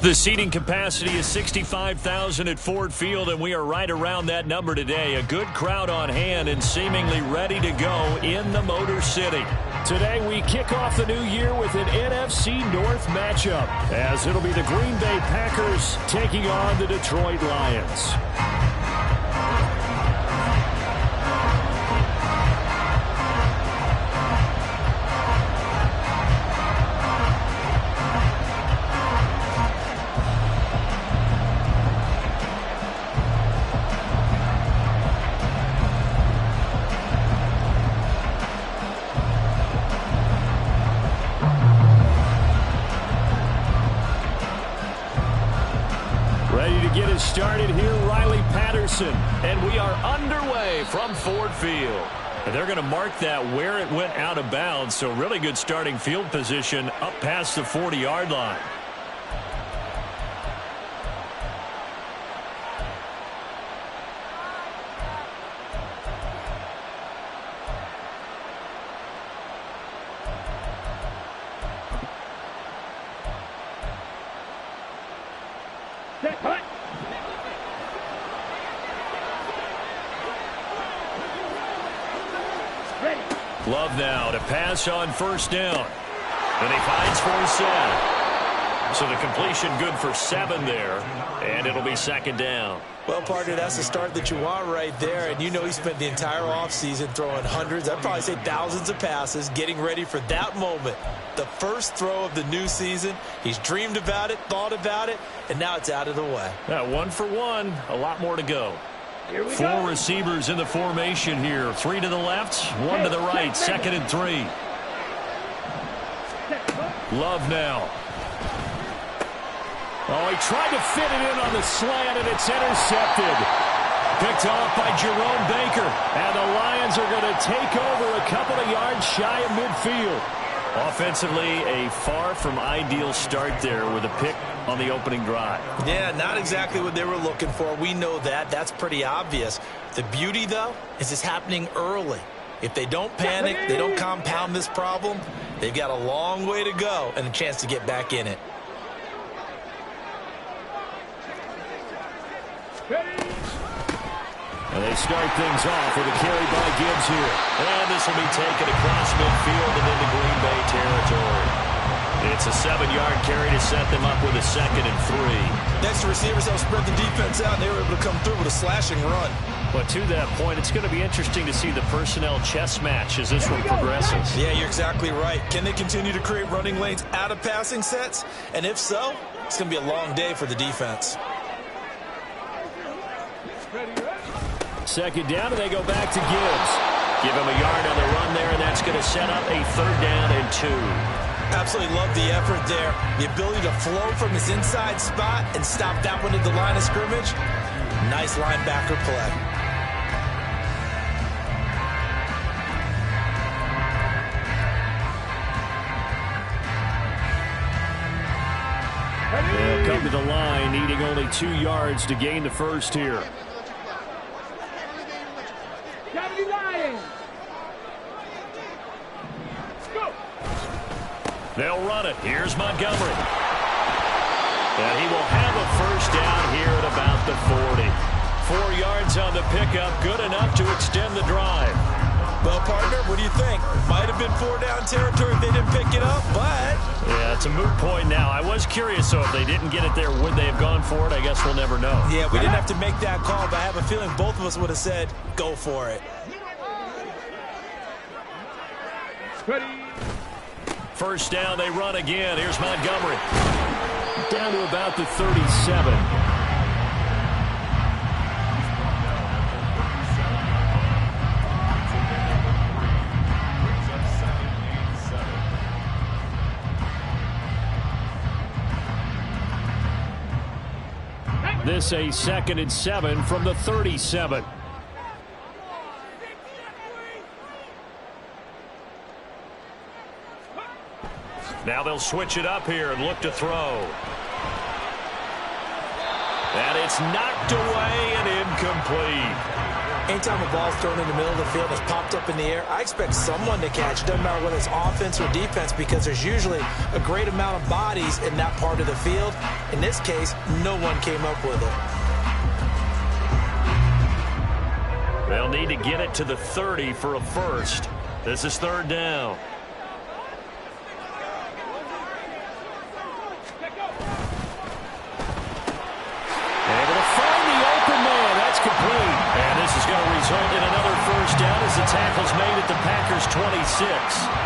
The seating capacity is 65,000 at Ford Field, and we are right around that number today. A good crowd on hand and seemingly ready to go in the Motor City. Today we kick off the new year with an NFC North matchup, as it'll be the Green Bay Packers taking on the Detroit Lions. Started here, Riley Patterson, and we are underway from Ford Field. And they're going to mark that where it went out of bounds, so really good starting field position up past the 40-yard line. Love now to pass on first down. And he finds for his 7. So the completion good for 7 there. And it'll be second down. Well, partner, that's the start that you want right there. And you know he spent the entire offseason throwing hundreds, I'd probably say thousands of passes, getting ready for that moment. The first throw of the new season. He's dreamed about it, thought about it, and now it's out of the way. Yeah, 1 for 1. A lot more to go. 4 receivers in the formation here. 3 to the left, 1 to the right. 2nd and 3. Love now. Oh, he tried to fit it in on the slant, and it's intercepted. Picked off by Jerome Baker. And the Lions are going to take over a couple of yards shy of midfield. Offensively, a far from ideal start there with a pick on the opening drive. Yeah, not exactly what they were looking for. We know that. That's pretty obvious. The beauty, though, is it's happening early. If they don't panic, they don't compound this problem, they've got a long way to go and a chance to get back in it. And they start things off with a carry by Gibbs here. And this will be taken across midfield and into Green Bay territory. It's a 7-yard carry to set them up with a 2nd and 3. Next, the receivers help spread the defense out, and they were able to come through with a slashing run. But to that point, it's going to be interesting to see the personnel chess match as this one progresses. Yeah, you're exactly right. Can they continue to create running lanes out of passing sets? And if so, it's going to be a long day for the defense. 2nd down, and they go back to Gibbs. Give him a yard on the run there, and that's going to set up a 3rd down and 2. Absolutely love the effort there. The ability to flow from his inside spot and stop that one at the line of scrimmage. Nice linebacker play. They'll come to the line, needing only 2 yards to gain the first here. They'll run it. Here's Montgomery. And he will have a first down here at about the 40. 4 yards on the pickup, good enough to extend the drive. Well, partner, what do you think? Might have been 4-down territory if they didn't pick it up, but... Yeah, it's a moot point now. I was curious, so if they didn't get it there, would they have gone for it? I guess we'll never know. Yeah, we didn't have to make that call, but I have a feeling both of us would have said, go for it. Ready. First down, they run again. Here's Montgomery. Down to about the 37. this a 2nd and 7 from the 37. Now they'll switch it up here and look to throw. And it's knocked away and incomplete. Anytime a ball's thrown in the middle of the field that's popped up in the air, I expect someone to catch. Doesn't matter whether it's offense or defense, because there's usually a great amount of bodies in that part of the field. In this case, no one came up with it. They'll need to get it to the 30 for a first. This is 3rd down. Able to find the open man. That's complete. And this is going to result in another first down as the tackle's made at the Packers' 26.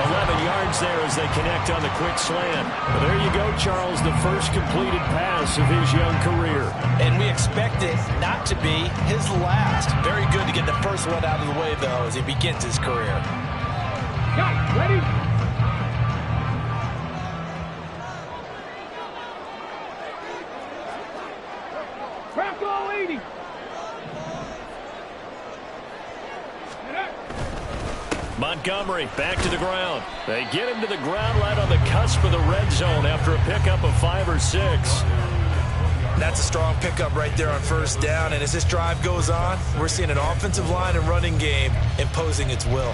11 yards there as they connect on the quick slant. Well, there you go, Charles, the first completed pass of his young career. And we expect it not to be his last. Very good to get the first one out of the way, though, as he begins his career. Got it. Ready? Crack all 80. Montgomery back to the ground. They get him to the ground right on the cusp of the red zone after a pickup of 5 or 6. That's a strong pickup right there on first down. And as this drive goes on, we're seeing an offensive line and running game imposing its will.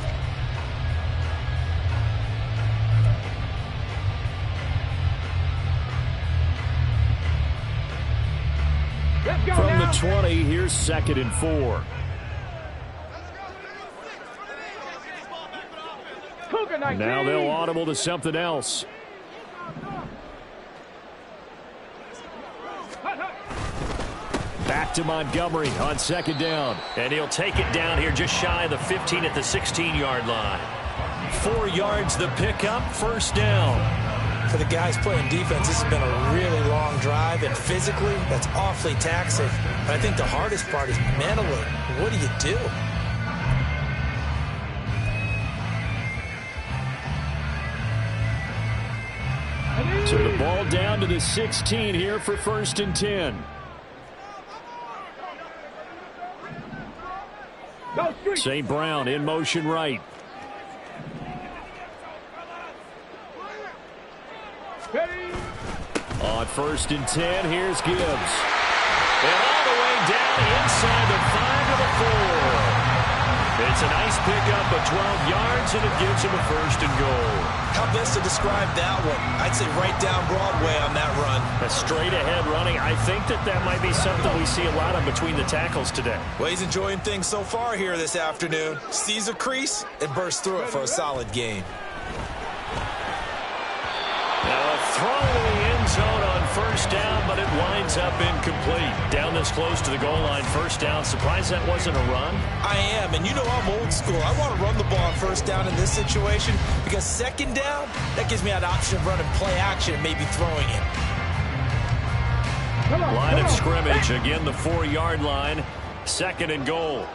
From the 20, here's 2nd and 4. Now they'll audible to something else. Back to Montgomery on 2nd down. And he'll take it down here just shy of the 15 at the 16-yard line. 4 yards the pickup, first down. For the guys playing defense, this has been a really long drive, and physically, that's awfully taxing. But I think the hardest part is mentally. What do you do? So the ball down to the 16 here for 1st and 10. St. Brown in motion right. On 1st and 10, here's Gibbs. And all the way down inside the 5 to the 4. It's a nice pickup of 12 yards, and it gives him a 1st and goal. How best to describe that one? I'd say right down Broadway on that run. A straight-ahead running. I think that might be something we see a lot of between the tackles today. Well, he's enjoying things so far here this afternoon. Sees a crease and bursts through it for a solid gain. Now a throw to the end zone on first down, but it winds up incomplete. Down this close to the goal line, first down. Surprised that wasn't a run? I am, and you know I'm old school. I want to run the ball on first down in this situation because 2nd down, that gives me that option of running play action and maybe throwing it. Line of scrimmage, again the 4-yard line, 2nd and goal.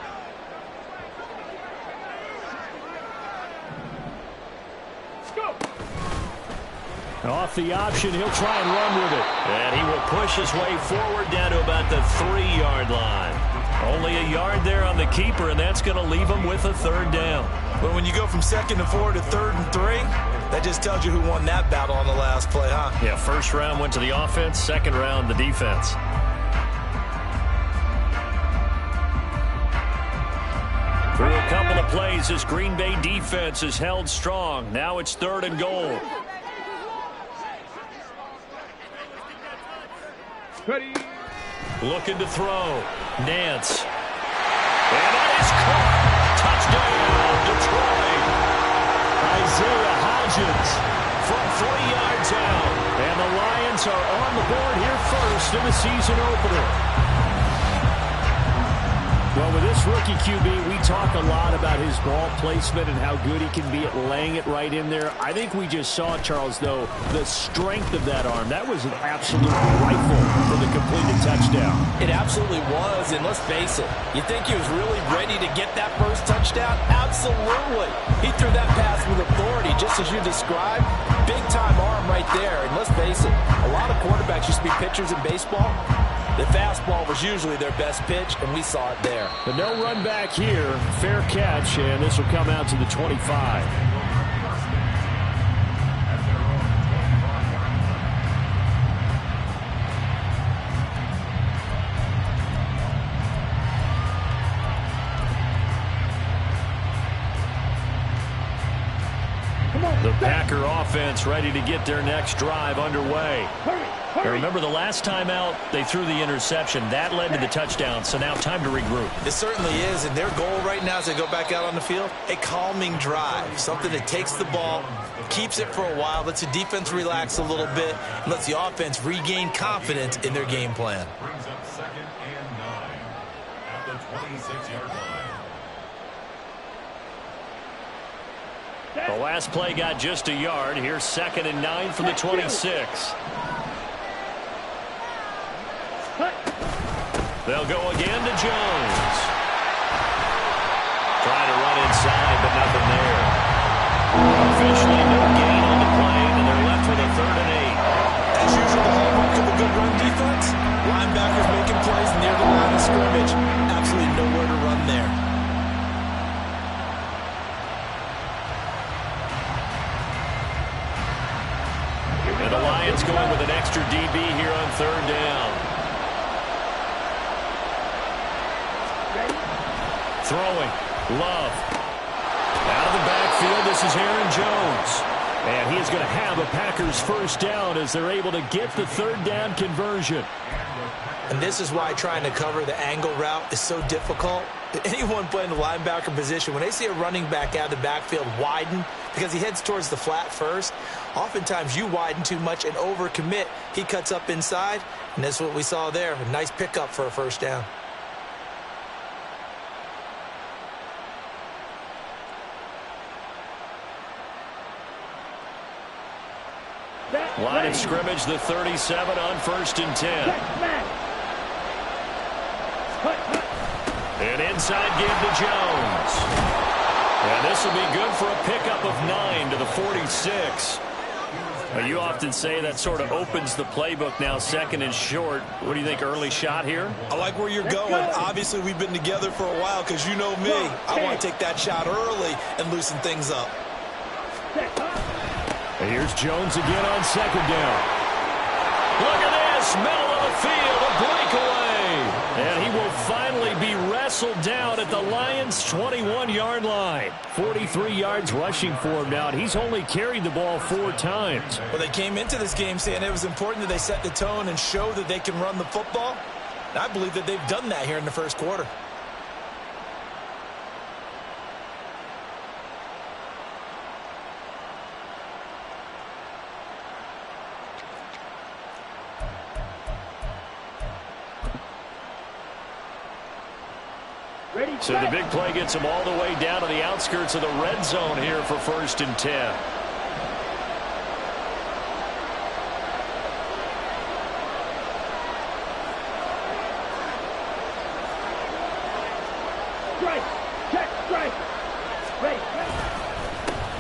Off the option, he'll try and run with it. And he will push his way forward down to about the 3-yard line. Only a yard there on the keeper, and that's going to leave him with a 3rd down. But when you go from 2nd and 4 to 3rd and 3, that just tells you who won that battle on the last play, huh? Yeah, 1st round went to the offense, 2nd round the defense. Through a couple of plays, this Green Bay defense is held strong. Now it's 3rd and goal. Ready. Looking to throw. Nance. And that is caught. Touchdown, Detroit. Isaiah Hodgins from 3 yards out. And the Lions are on the board here first in the season opener. Well, with this rookie QB, we talk a lot about his ball placement and how good he can be at laying it right in there. I think we just saw, Charles, though, the strength of that arm. That was an absolute rifle for the completed touchdown. It absolutely was, and let's face it, you think he was really ready to get that first touchdown? Absolutely. He threw that pass with authority, just as you described. Big-time arm right there, and let's face it, a lot of quarterbacks used to be pitchers in baseball. The fastball was usually their best pitch, and we saw it there. But no run back here. Fair catch, and this will come out to the 25. The Packer offense ready to get their next drive underway. Now remember, the last time out, they threw the interception. That led to the touchdown, so now time to regroup. It certainly is, and their goal right now as they go back out on the field, a calming drive, something that takes the ball, keeps it for a while, lets the defense relax a little bit, and lets the offense regain confidence in their game plan. Brings up 2nd and 9 at the 26-yard line. The last play got just a yard. Here's 2nd and 9 from the 26. They'll go again to Jones. Trying to run inside, but nothing there. Officially no gain on the play, and they're left with a 3rd and 8. As usual, the hallmark of a good run defense, linebackers making plays near the line of scrimmage. Absolutely nowhere to run there. And the Lions going with an extra DB here on 3rd down. Throwing. Love. Out of the backfield, this is Aaron Jones. And he is going to have a Packers 1st down as they're able to get the 3rd down conversion. And this is why trying to cover the angle route is so difficult. Anyone playing the linebacker position, when they see a running back out of the backfield widen because he heads towards the flat first, oftentimes you widen too much and overcommit. He cuts up inside, and that's what we saw there. A nice pickup for a 1st down. Line of scrimmage, the 37 on 1st and 10. And inside give to Jones. And this will be good for a pickup of 9 to the 46. Now, you often say that sort of opens the playbook now, 2nd and short. What do you think, early shot here? I like where you're going. Obviously, we've been together for a while because you know me. I want to take that shot early and loosen things up. And here's Jones again on 2nd down. Look at this, middle of the field, a breakaway. And he will finally be wrestled down at the Lions' 21-yard line. 43 yards rushing for him now, and he's only carried the ball 4 times. Well, they came into this game saying it was important that they set the tone and show that they can run the football. And I believe that they've done that here in the 1st quarter. So the big play gets him all the way down to the outskirts of the red zone here for 1st and 10.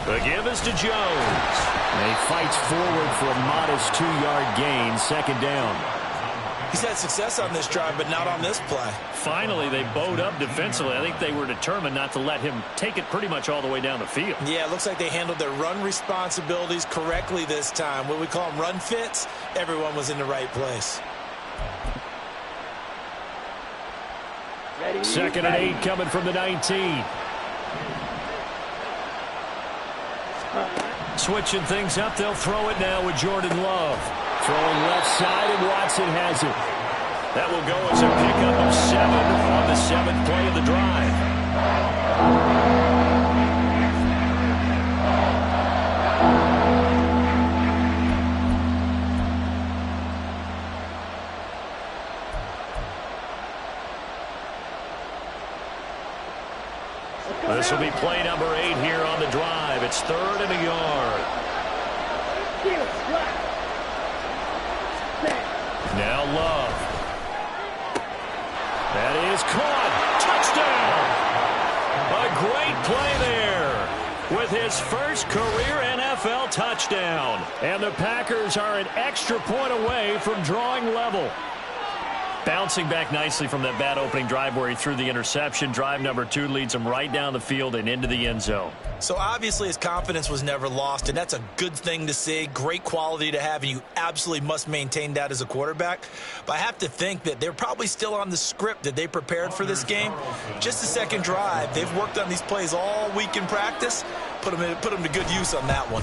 The give is to Jones. And he fights forward for a modest 2-yard gain, 2nd down. He's had success on this drive, but not on this play. Finally, they bowed up defensively. I think they were determined not to let him take it pretty much all the way down the field. Yeah, it looks like they handled their run responsibilities correctly this time. What we call them run fits, everyone was in the right place. 2nd and 8 coming from the 19. Switching things up, they'll throw it now with Jordan Love. Throwing left side, and Watson has it. That will go as a pickup of 7 on the 7th play of the drive. This will be play number 8 here on the drive. It's 3rd and a yard. Now Love. That is caught. Touchdown. A great play there with his first career NFL touchdown. And the Packers are an extra point away from drawing level. Bouncing back nicely from that bad opening drive where he threw the interception. Drive number 2 leads him right down the field and into the end zone. So obviously his confidence was never lost, and that's a good thing to see. Great quality to have, and you absolutely must maintain that as a quarterback. But I have to think that they're probably still on the script that they prepared for this game. Just the second drive, they've worked on these plays all week in practice. Put them to good use on that one.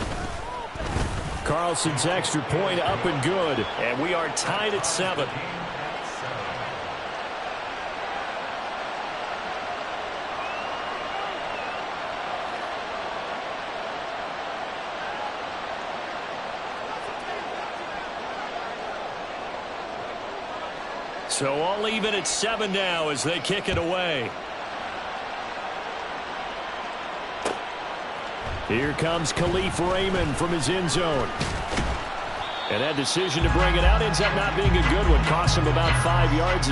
Carlson's extra point up and good, and we are tied at 7. So all even at 7 now as they kick it away. Here comes Khalif Raymond from his end zone. And that decision to bring it out ends up not being a good one. Costs him about 5 yards.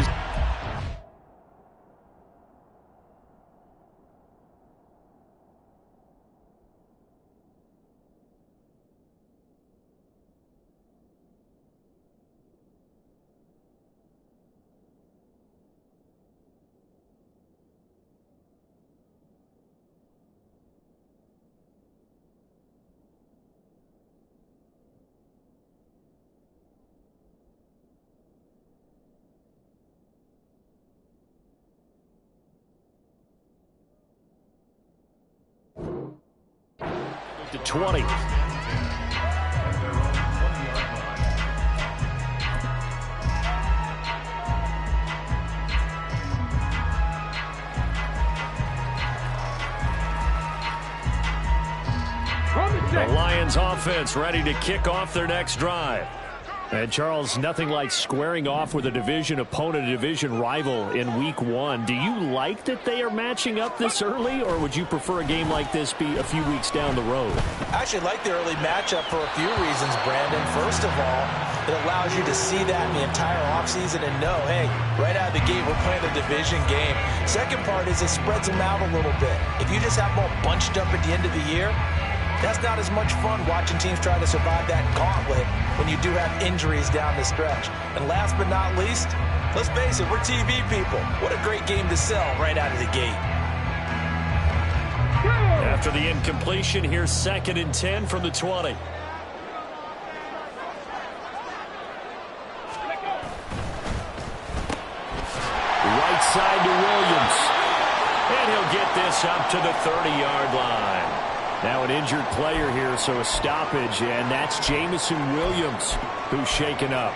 To 20. The Lions offense ready to kick off their next drive. And Charles, nothing like squaring off with a division opponent, a division rival in week 1. Do you like that they are matching up this early, or would you prefer a game like this be a few weeks down the road? I actually like the early matchup for a few reasons, Brandon. First of all, it allows you to see that in the entire offseason and know, hey, right out of the gate, we're playing a division game. Second part is it spreads them out a little bit. If you just have them all bunched up at the end of the year, that's not as much fun watching teams try to survive that gauntlet when you do have injuries down the stretch. And last but not least, let's face it, we're TV people. What a great game to sell right out of the gate. After the incompletion, here's 2nd and 10 from the 20. Right side to Williams. And he'll get this up to the 30-yard line. Now an injured player here, so a stoppage, and that's Jamison Williams who's shaken up.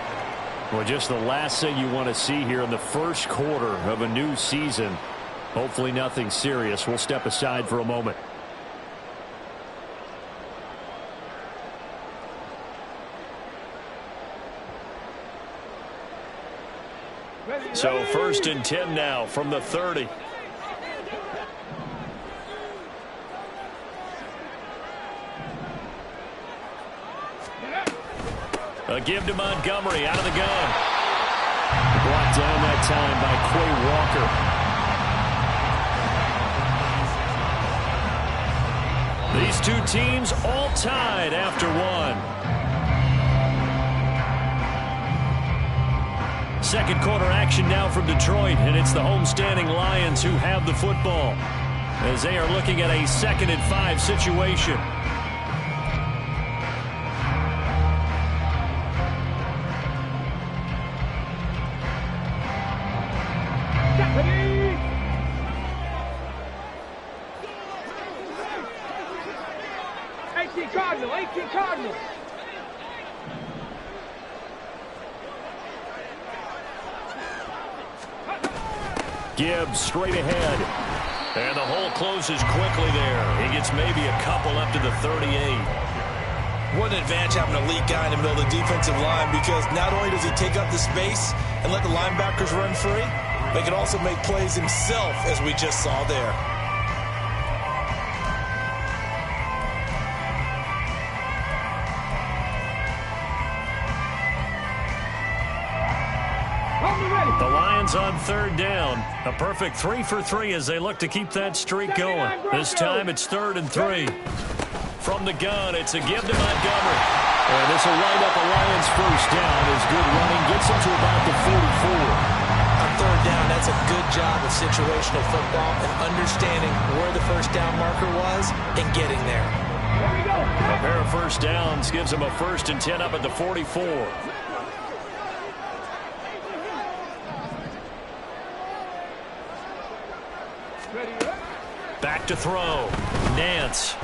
Well, just the last thing you want to see here in the first quarter of a new season. Hopefully nothing serious. We'll step aside for a moment. So 1st and 10 now from the 30. A give to Montgomery out of the gun. Brought down that time by Quay Walker. These two teams all tied after 1. Second quarter action now from Detroit, and it's the homestanding Lions who have the football as they are looking at a 2nd and 5 situation. Cardinal. Gibbs straight ahead. And the hole closes quickly there. He gets maybe a couple up to the 38. What an advantage having a elite guy in the middle of the defensive line, because not only does he take up the space and let the linebackers run free, but he can also make plays himself, as we just saw there. The Lions on 3rd down. A perfect 3 for 3 as they look to keep that streak going. This time it's 3rd and 3. From the gun, it's a give to Montgomery. And this will wind up a Lions first down as good running gets them to about the 44. That's a good job of situational football and understanding where the first down marker was and getting there. A pair of first downs gives him a 1st and 10 up at the 44. Back to throw. Nance.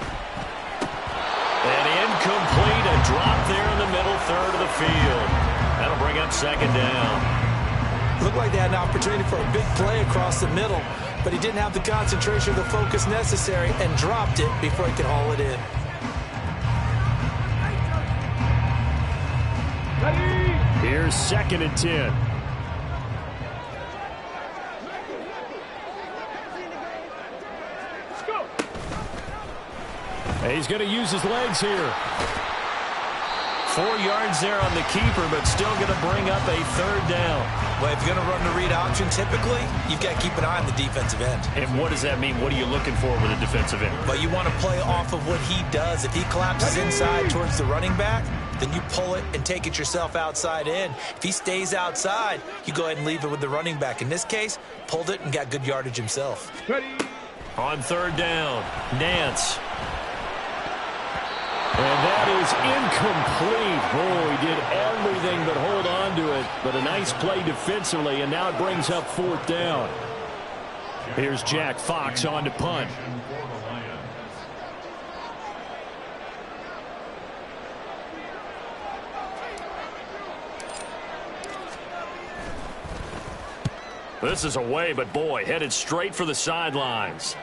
And incomplete. A drop there in the middle third of the field. That'll bring up 2nd down. Looked like they had an opportunity for a big play across the middle, but he didn't have the concentration or the focus necessary and dropped it before he could haul it in. Here's 2nd and 10. He's going to use his legs here. 4 yards there on the keeper, but still going to bring up a 3rd down. Well, if you're going to run the read option, typically, you've got to keep an eye on the defensive end. And what does that mean? What are you looking for with a defensive end? But you want to play off of what he does. If he collapses inside towards the running back, then you pull it and take it yourself outside in. If he stays outside, you go ahead and leave it with the running back. In this case, pulled it and got good yardage himself. On 3rd down, Nance. And that is incomplete. Oh, he did everything but hold on to it. But a nice play defensively, and now it brings up 4th down. Here's Jack Fox on to punt. This is away, but boy, headed straight for the sidelines.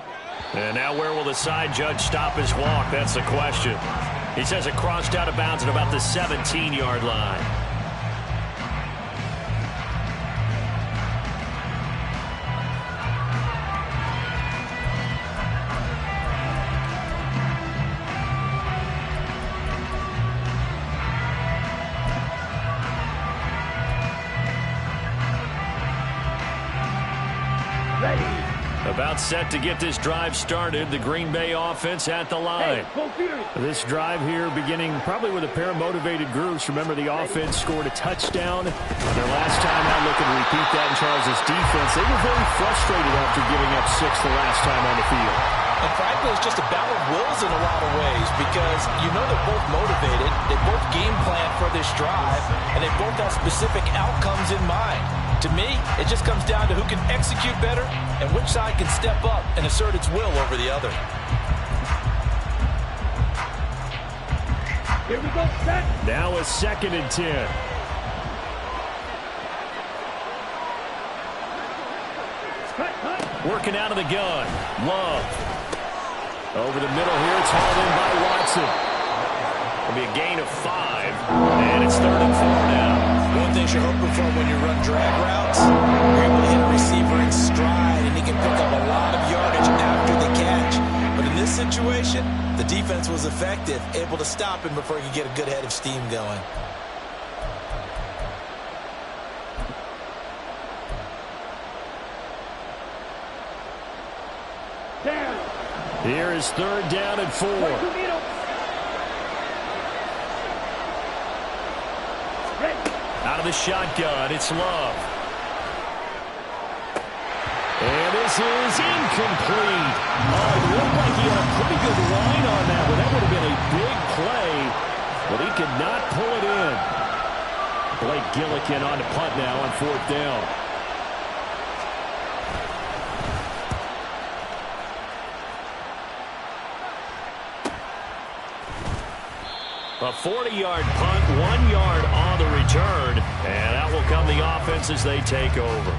And now where will the side judge stop his walk? That's the question. He says it crossed out of bounds at about the 17-yard line. About set to get this drive started. The Green Bay offense at the line. This drive here beginning probably with a pair of motivated groups. Remember, the offense scored a touchdown their last time out. Looking to repeat that in Charles' defense. They were very frustrated after giving up 6 the last time on the field. And frankly, it's just a battle of wills in a lot of ways because you know they're both motivated. They both game plan for this drive, and they both have specific outcomes in mind. To me, it just comes down to who can execute better and which side can step up and assert its will over the other. Here we go, set. Now a 2nd and 10. Working out of the gun. Love. Over the middle here. It's hauled in by Watson. It'll be a gain of 5. And it's 3rd and 4 now. One thing you're hoping for when you run drag routes, you're able to hit a receiver in stride, and he can pick up a lot of yardage after the catch. But in this situation, the defense was effective, able to stop him before he could get a good head of steam going. Here is 3rd down and 4. Out of the shotgun, it's Love. And this is incomplete. Oh, it looked like he had a pretty good line on that, but that would have been a big play. But he could not pull it in. Blake Gillikin on to punt now on 4th down. A 40-yard punt, 1 yard on the return, and that will come the offense as they take over.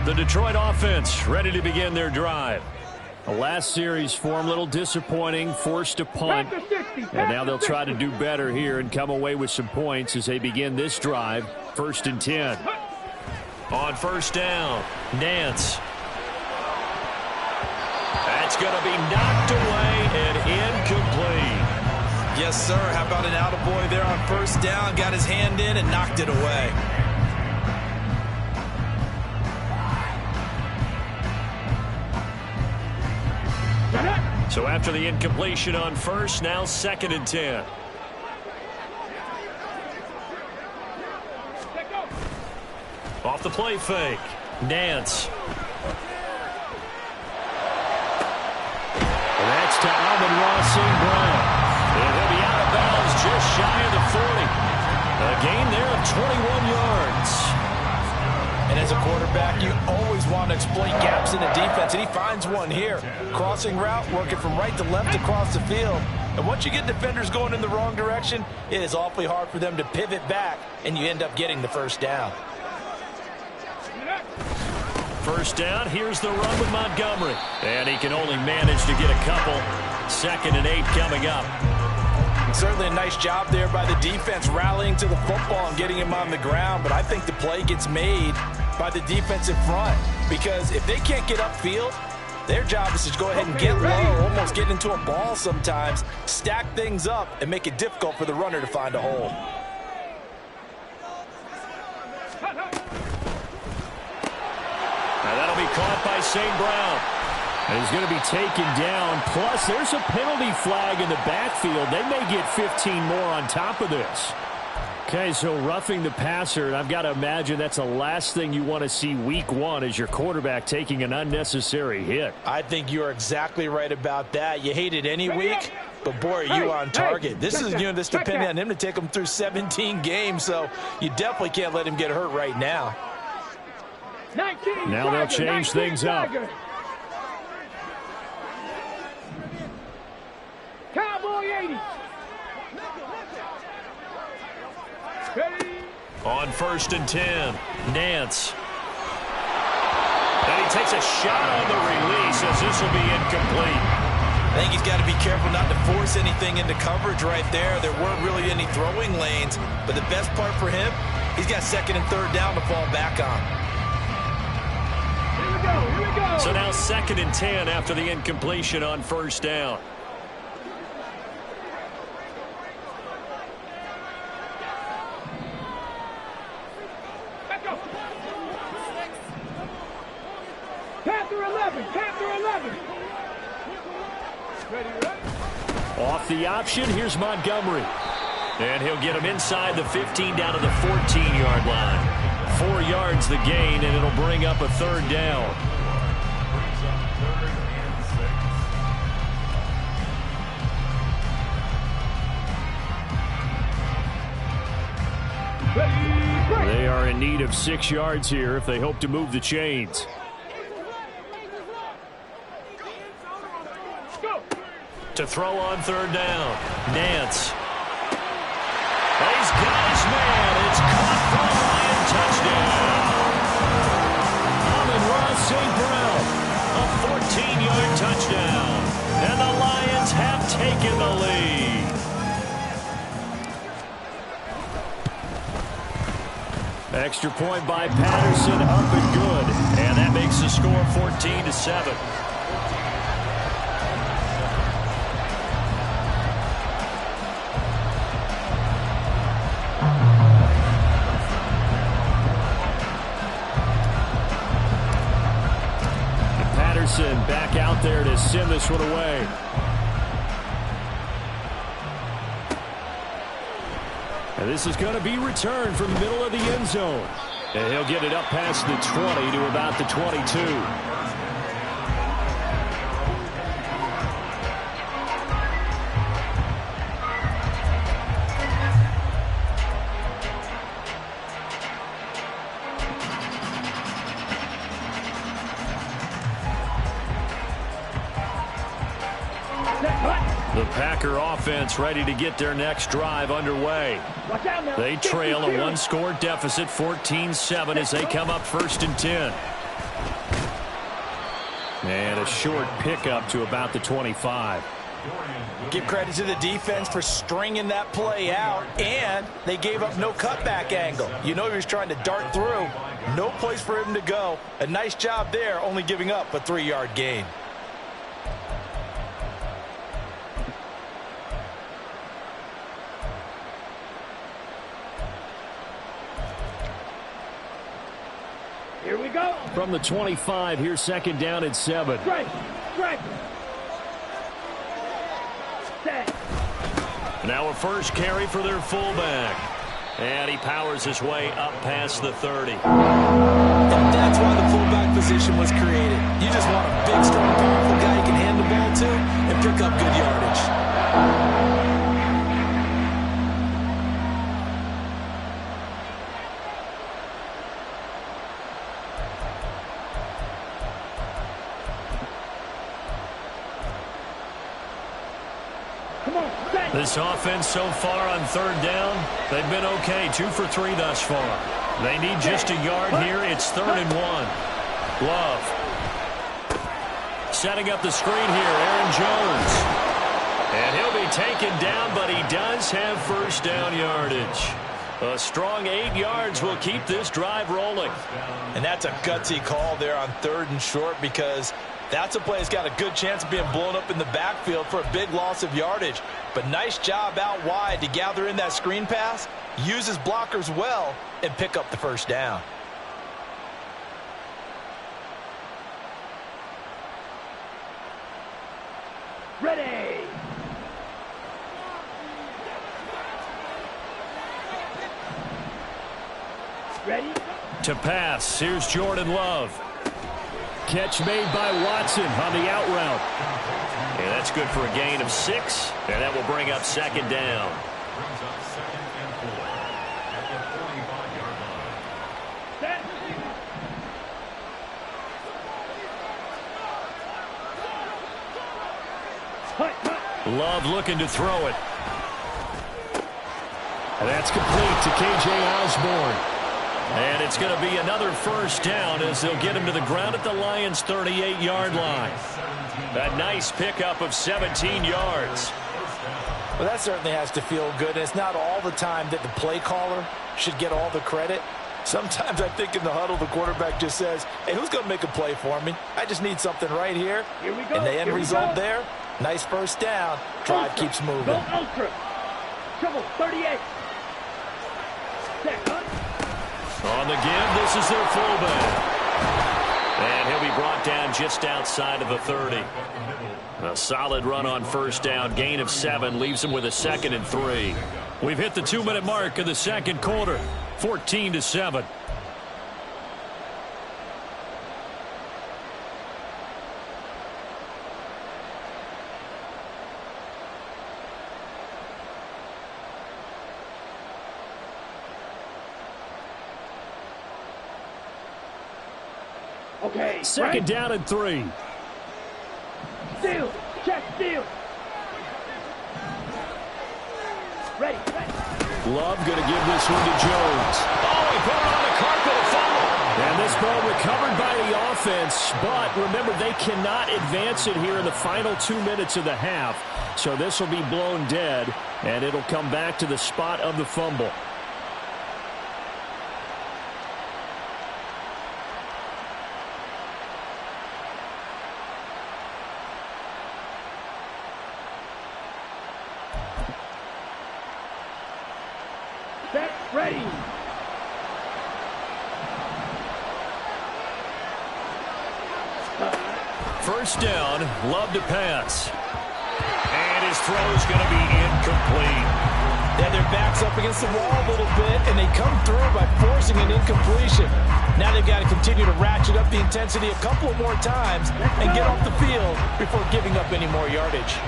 The Detroit offense ready to begin their drive. The last series for them, a little disappointing, forced to punt. And now they'll try to do better here and come away with some points as they begin this drive. 1st and 10. On 1st down, Nance. That's going to be knocked away and incomplete. Yes, sir. How about an attaboy there on 1st down? Got his hand in and knocked it away. So after the incompletion on first, now 2nd and 10. Off the play fake. Nance. That's to Amon-Ra St. Brown. And he'll be out of bounds just shy of the 40. A gain there of 21 yards. And as a quarterback, you always want to exploit gaps in the defense, and he finds one here. Crossing route, working from right to left across the field. And once you get defenders going in the wrong direction, it is awfully hard for them to pivot back, and you end up getting the first down. First down, here's the run with Montgomery. And he can only manage to get a couple. 2nd and 8 coming up. Certainly a nice job there by the defense rallying to the football and getting him on the ground. But I think the play gets made by the defensive front. Because if they can't get upfield, their job is to go ahead and get low, almost get into a ball sometimes, stack things up, and make it difficult for the runner to find a hole. Now that'll be caught by St. Brown. And he's going to be taken down. Plus, there's a penalty flag in the backfield. They may get 15 more on top of this. Okay, so roughing the passer, and I've got to imagine that's the last thing you want to see week 1 as your quarterback taking an unnecessary hit. I think you're exactly right about that. You hate it any week, but boy, are you on target. This is, this depending on him to take him through 17 games, so you definitely can't let him get hurt right now. Now they'll change things up. Cowboy 80. On 1st and 10, Nance. And he takes a shot on the release as this will be incomplete. I think he's got to be careful not to force anything into coverage right there. There weren't really any throwing lanes, but the best part for him, he's got 2nd and 3rd down to fall back on. Here we go. So now 2nd and 10 after the incompletion on 1st down. Panther 11. Ready. Off the option, here's Montgomery. And he'll get him inside the 15 down to the 14-yard line. 4 yards the gain, and it'll bring up a 3rd down. They are in need of 6 yards here if they hope to move the chains. To throw on 3rd down. Nance. He's got his man. It's caught for a Lion touchdown. Amon-Ra St. Brown. A 14-yard touchdown. And the Lions have taken the lead. Extra point by Patterson, up and good. And that makes the score 14-7. Back out there to send this one away. And this is going to be returned from the middle of the end zone. And he'll get it up past the 20 to about the 22. The Packer offense ready to get their next drive underway. They trail a 1-score deficit, 14-7, as they come up 1st and 10. And a short pickup to about the 25. Give credit to the defense for stringing that play out, and they gave up no cutback angle. You know he was trying to dart through. No place for him to go. A nice job there, only giving up a 3-yard gain. Here we go. From the 25, here's 2nd down and 7. Strike. Set. Now a first carry for their fullback. And he powers his way up past the 30. And that's why the fullback position was created. You just want a big, strong, powerful guy you can hand the ball to and pick up good yardage. This offense so far on third down, they've been okay. 2 for 3 thus far. They need just a yard here. It's 3rd and 1. Love. Setting up the screen here, Aaron Jones. And he'll be taken down, but he does have first down yardage. A strong 8 yards will keep this drive rolling. And that's a gutsy call there on 3rd and short, because that's a play that's got a good chance of being blown up in the backfield for a big loss of yardage. But nice job out wide to gather in that screen pass, use his blockers well, and pick up the first down. Ready. Ready. To pass, here's Jordan Love. Catch made by Watson on the out route. And that's good for a gain of 6. And that will bring up 2nd down. Brings up 2nd and 4 at the 45-yard line. Set. Love looking to throw it. And that's complete to K.J. Osborne. And it's going to be another first down as they'll get him to the ground at the Lions' 38-yard line. A nice pickup of 17 yards. Well, that certainly has to feel good. It's not all the time that the play caller should get all the credit. Sometimes I think in the huddle, the quarterback just says, hey, who's going to make a play for me? I just need something right here. Here we go. And the end result there, nice first down. Drive Ultra. keeps moving. Go ultra. Trouble 38. Set. On the give, this is their fullback. And he'll be brought down just outside of the 30. A solid run on first down. Gain of 7 leaves him with a 2nd and 3. We've hit the 2-minute mark of the second quarter. 14-7. Okay. Second down and 3. Steal. Check steal. Ready. Love going to give this one to Jones. Oh, he put it on the carpet, a fumble. And this ball recovered by the offense, but remember, they cannot advance it here in the final 2 minutes of the half. So this will be blown dead, and it'll come back to the spot of the fumble. Set. Ready. First down, Love to pass. And his throw is going to be incomplete. Yeah, their back's up against the wall a little bit, and they come through by forcing an incompletion. Now they've got to continue to ratchet up the intensity a couple of more times and get off the field before giving up any more yardage.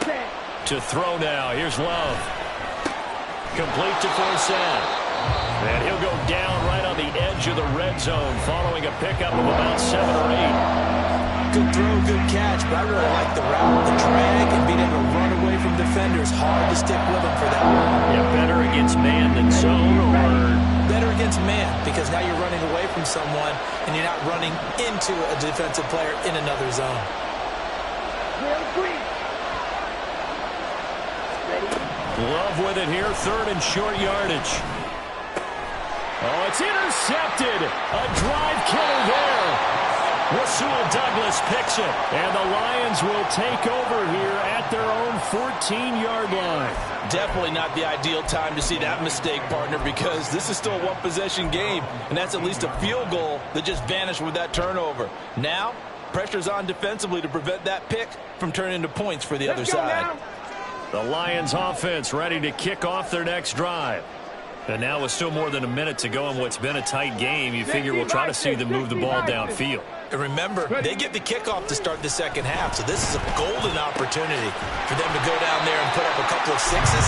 Set. To throw now, here's Love. Complete to Forsett. And he'll go down right on the edge of the red zone following a pickup of about 7 or 8. Good throw, good catch, but I really like the route, the drag, and being able to run away from defenders. Hard to stick with them for that long. Yeah, better against man than zone, or better against man, because now you're running away from someone and you're not running into a defensive player in another zone. Real green. Ready. Love with it here, 3rd and short yardage. Oh, it's intercepted. A drive killer there. Rasul Douglas picks it. And the Lions will take over here at their own 14-yard line. Definitely not the ideal time to see that mistake, partner, because this is still a one-possession game, and that's at least a field goal that just vanished with that turnover. Now, pressure's on defensively to prevent that pick from turning into points for the other side. The Lions offense ready to kick off their next drive. And now with still more than a minute to go in what's been a tight game, you figure we'll try to see them move the ball downfield. And remember, they get the kickoff to start the second half, so this is a golden opportunity for them to go down there and put up a couple of sixes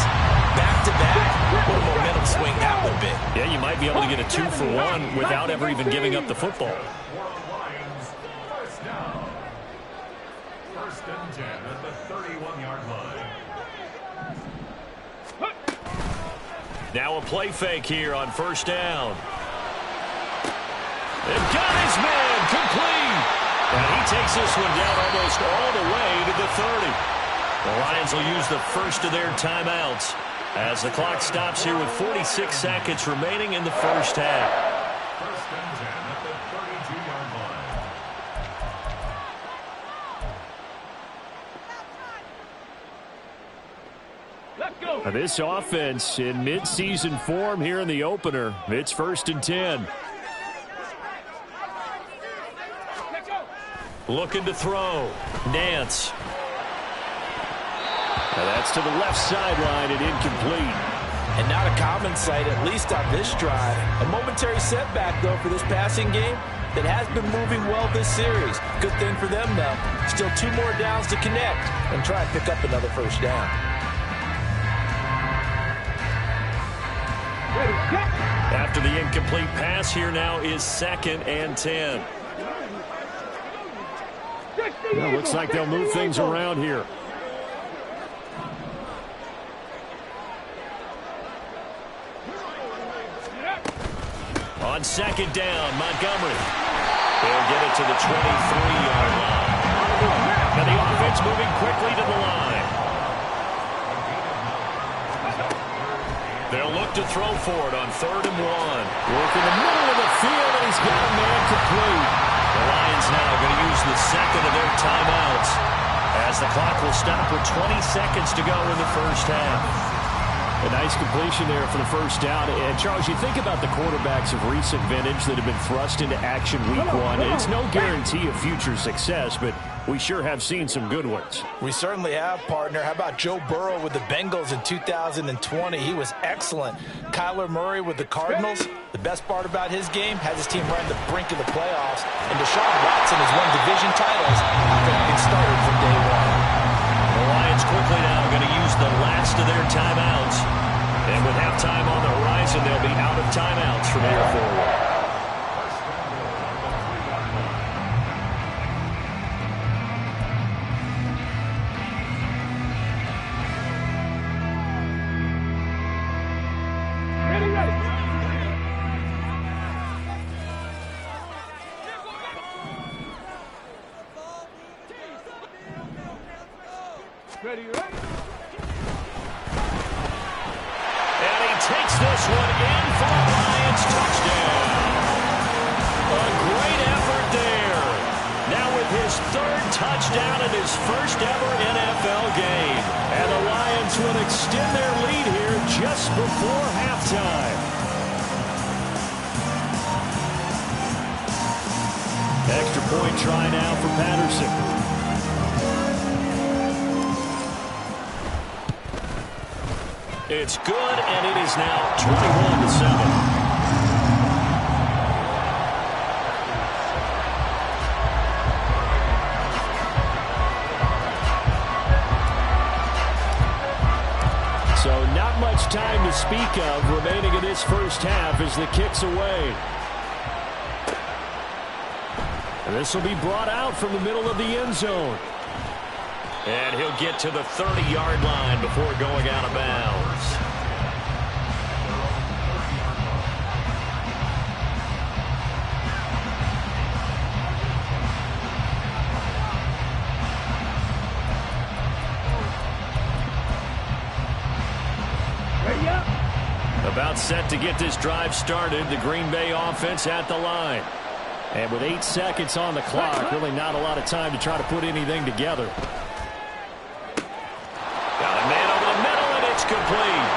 back-to-back. What a momentum swing that would be. Yeah, you might be able to get a 2-for-1 without ever even giving up the football. Lions, first down. First and 10 at the 31-yard line. Now a play fake here on first down. They've got his man complete. And he takes this one down almost all the way to the 30. The Lions will use the first of their timeouts as the clock stops here with 46 seconds remaining in the first half. First and 10 at the 32-yard line. Let's go. This offense in mid-season form here in the opener. It's first and 10. Looking to throw. Nance. Now that's to the left sideline and incomplete. And not a common sight, at least on this drive. A momentary setback, though, for this passing game that has been moving well this series. Good thing for them, though. Still 2 more downs to connect and try and pick up another first down. After the incomplete pass, here now is second and 10. Well, looks like they'll move things around here. On second down, Montgomery. They'll get it to the 23-yard line. And the offense moving quickly to the line. They'll look to throw for it on 3rd and 1. Work in the middle of the field, and he's got a man complete. The Lions now going to use the second of their timeouts as the clock will stop with 20 seconds to go in the first half. A nice completion there for the first down. And, Charles, you think about the quarterbacks of recent vintage that have been thrust into action week 1. It's no guarantee of future success, but we sure have seen some good ones. We certainly have, partner. How about Joe Burrow with the Bengals in 2020? He was excellent. Kyler Murray with the Cardinals. The best part about his game, has his team right on the brink of the playoffs. And Deshaun Watson has won division titles after having started from day 1. The Lions quickly now going to use the last of their timeouts. And with halftime on the horizon, they'll be out of timeouts from here forward. Touchdown in his first ever NFL game. And the Lions will extend their lead here just before halftime. Extra point try now for Patterson. It's good, and it is now 21-7. So not much time to speak of remaining in this first half as the kick's away. And this will be brought out from the middle of the end zone. And he'll get to the 30-yard line before going out of bounds. About set to get this drive started. The Green Bay offense at the line. And with 8 seconds on the clock, really not a lot of time to try to put anything together. Got a man over the middle, and it's complete.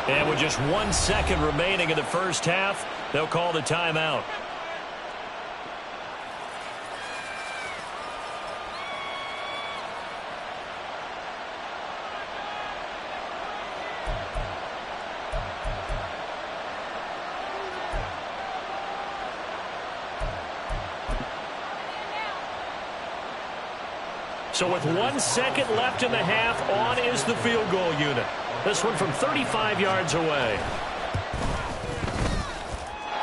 And with just 1 second remaining in the first half, they'll call the timeout. So with 1 second left in the half, on is the field goal unit. This one from 35 yards away.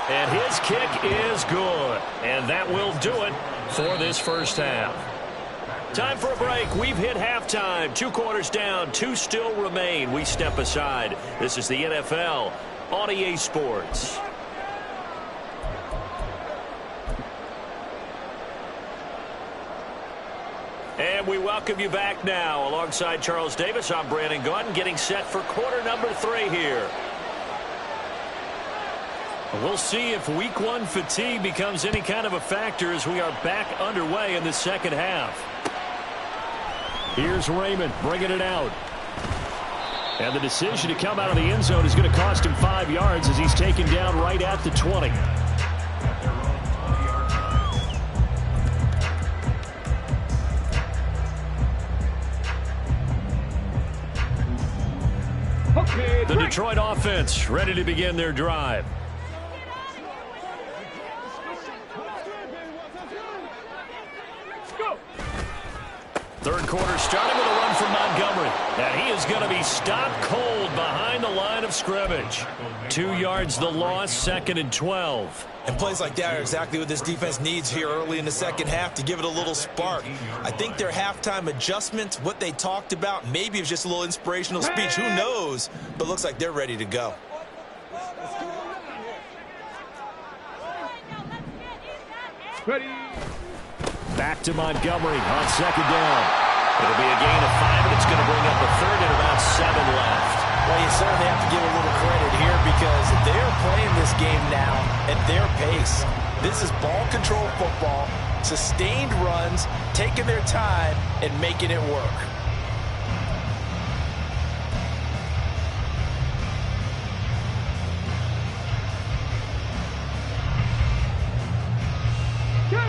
And his kick is good. And that will do it for this first half. Time for a break. We've hit halftime. 2 quarters down. 2 still remain. We step aside. This is the NFL on EA Sports. And we welcome you back now. Alongside Charles Davis, I'm Brandon Gaudin, getting set for quarter number 3 here. We'll see if week 1 fatigue becomes any kind of a factor as we are back underway in the second half. Here's Raymond bringing it out. And the decision to come out of the end zone is going to cost him 5 yards as he's taken down right at the 20. The Detroit offense ready to begin their drive. Third quarter starting with a run from Montgomery. And he is going to be stopped cold behind the line of scrimmage. 2 yards the loss, 2nd and 12. And plays like that are exactly what this defense needs here early in the second half to give it a little spark. I think their halftime adjustments, what they talked about, maybe it was just a little inspirational speech. Who knows? But looks like they're ready to go. Ready. Back to Montgomery on 2nd down. It'll be a gain of 5, and it's going to bring up a 3rd and about 7 left. Well, you certainly have to give a little credit here because they're playing this game now at their pace. This is ball control football, sustained runs, taking their time, and making it work.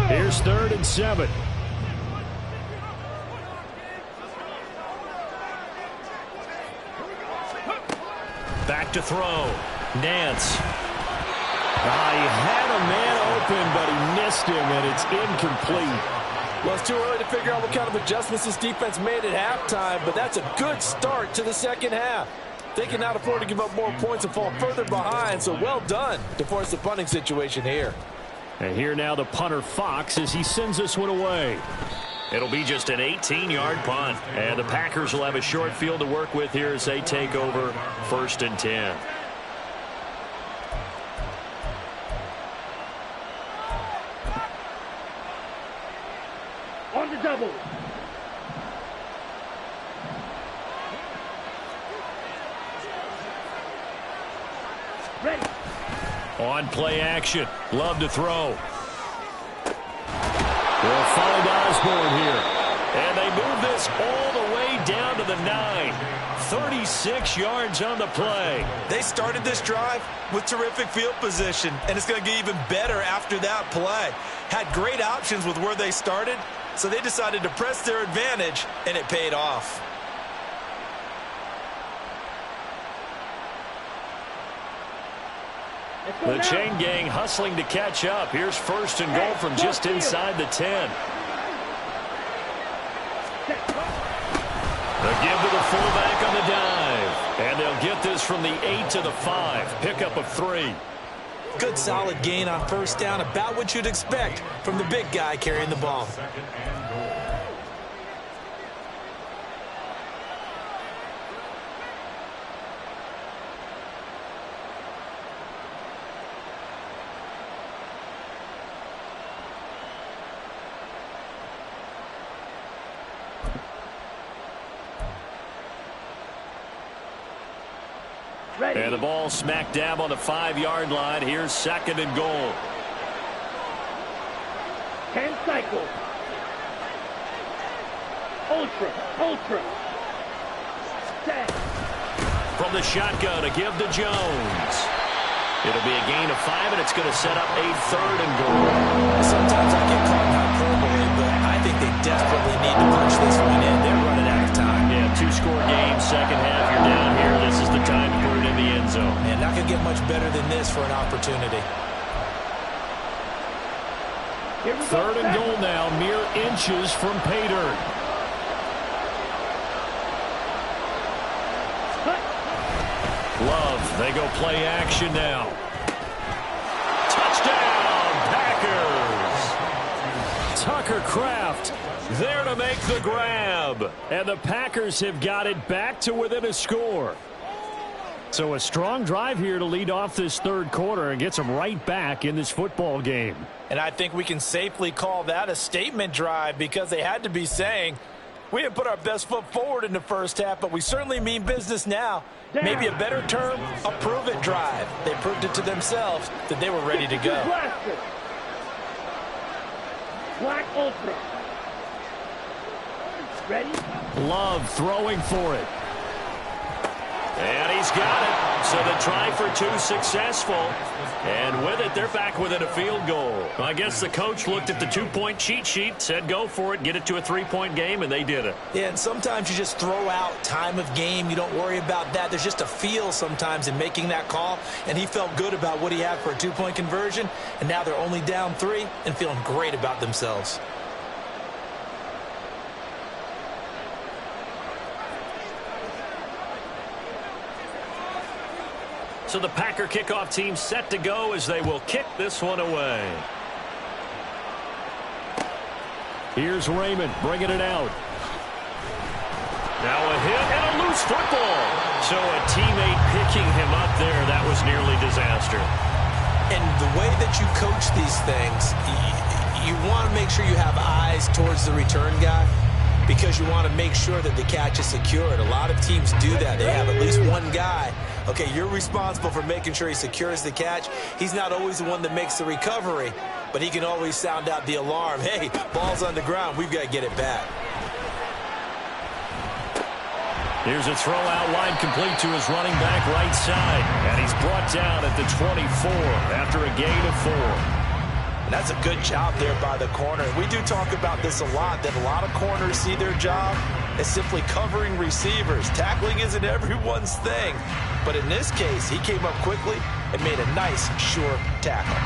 Here's 3rd and 7. Back to throw. Nance. He had a man open, but he missed him, and it's incomplete. Well, it's too early to figure out what kind of adjustments this defense made at halftime, but that's a good start to the second half. They can not afford to give up more points and fall further behind, so well done to force the punting situation here. And here now the punter Fox as he sends this one away. It'll be just an 18-yard punt. And the Packers will have a short field to work with here as they take over 1st and 10. On the double. Ready. On play action. Love to throw. They'll find Osborne here. And they move this all the way down to the 9. 36 yards on the play. They started this drive with terrific field position, and it's going to get even better after that play. Had great options with where they started, so they decided to press their advantage, and it paid off. The chain gang hustling to catch up. Here's 1st and goal from just inside the 10. The give to the fullback on the dive. And they'll get this from the 8 to the 5. Pickup of 3. Good solid gain on 1st down. About what you'd expect from the big guy carrying the ball. Ready. And the ball smack dab on the 5-yard line. Here's 2nd and goal. 10 cycles. Ultra. Set. From the shotgun, a give to Jones. It'll be a gain of 5, and it's going to set up a 3rd and goal. Sometimes I get caught in hyperbole, but I think they desperately need to punch this one in. They're running out of time. Yeah, 2-score game, second half. You're down here. This is the time to put it in the end zone. And not going to get much better than this for an opportunity. 3rd and goal now, mere inches from pay dirt. Love, they go play action now. Touchdown, Packers! Tucker Kraft there to make the grab. And the Packers have got it back to within a score. So a strong drive here to lead off this 3rd quarter and gets them right back in this football game. And I think we can safely call that a statement drive because they had to be saying, we didn't put our best foot forward in the first half, but we certainly mean business now. Maybe a better term, a prove-it drive. They proved it to themselves that they were ready to go. Black Ultra. Ready? Love throwing for it. And he's got it. So the try for 2 successful. And with it, they're back within a field goal. I guess the coach looked at the 2-point cheat sheet, said go for it, get it to a 3-point game, and they did it. Yeah, and sometimes you just throw out time of game. You don't worry about that. There's just a feel sometimes in making that call. And he felt good about what he had for a 2-point conversion. And now they're only down 3 and feeling great about themselves. So the Packer kickoff team set to go as they will kick this one away. Here's Raymond bringing it out. Now a hit and a loose football. So a teammate picking him up there, that was nearly disaster. And the way that you coach these things, you want to make sure you have eyes towards the return guy because you want to make sure that the catch is secured. A lot of teams do that. They have at least one guy. Okay, you're responsible for making sure he secures the catch. He's not always the one that makes the recovery, but he can always sound out the alarm. Hey, ball's on the ground. We've got to get it back. Here's a throw out wide complete to his running back right side. And he's brought down at the 24 after a gain of 4. And that's a good job there by the corner. We do talk about this a lot, that a lot of corners see their job as simply covering receivers. Tackling isn't everyone's thing. But in this case, he came up quickly and made a nice, sure tackle.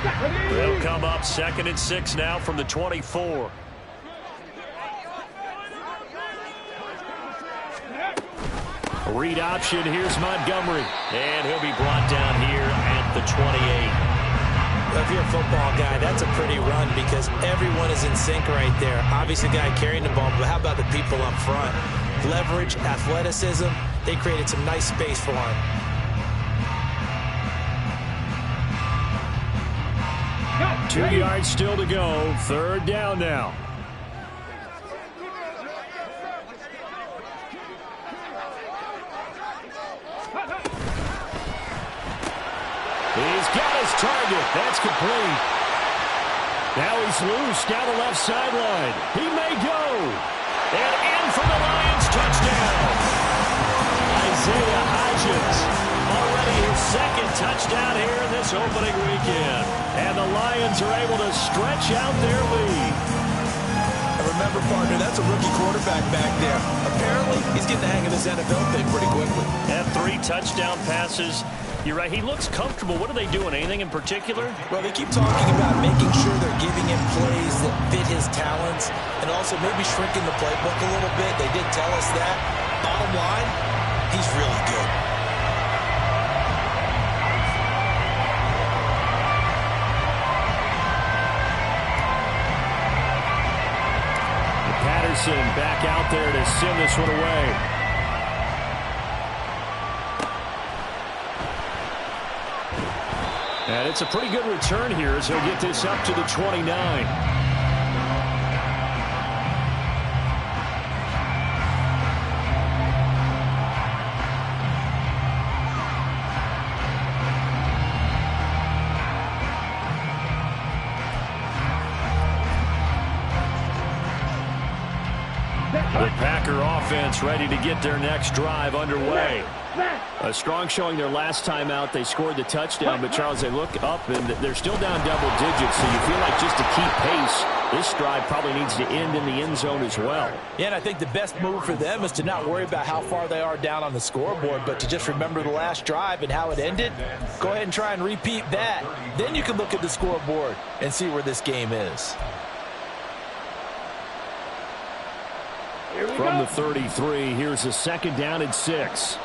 They'll come up 2nd and 6 now from the 24. Read option, here's Montgomery. And he'll be brought down here at the 28. If you're a football guy, that's a pretty run because everyone is in sync right there. Obviously, the guy carrying the ball, but how about the people up front? Leverage, athleticism, they created some nice space for him. Go. 2 yards still to go. 3rd down now. He's got his target. That's complete. Now he's loose down the left sideline. He may go. And in for the Lions touchdown. Isaiah Hodgins. Already his 2nd touchdown here in this opening weekend. And the Lions are able to stretch out their lead. And remember, partner, that's a rookie quarterback back there. Apparently, he's getting the hang of this NFL thing pretty quickly. Had 3 touchdown passes. You're right. He looks comfortable. What are they doing? Anything in particular? Well, they keep talking about making sure they're giving him plays that fit his talents and also maybe shrinking the playbook a little bit. They did tell us that. Bottom line, he's really good. Patterson back out there to send this one away. And it's a pretty good return here as he'll get this up to the 29. defense ready to get their next drive underway. A strong showing their last time out. They scored the touchdown, but Charles, they look up and they're still down double digits, so you feel like just to keep pace, this drive probably needs to end in the end zone as well. Yeah, and I think the best move for them is to not worry about how far they are down on the scoreboard, but to just remember the last drive and how it ended. Go ahead and try and repeat that. Then you can look at the scoreboard and see where this game is. From the 33, here's a 2nd down and 6.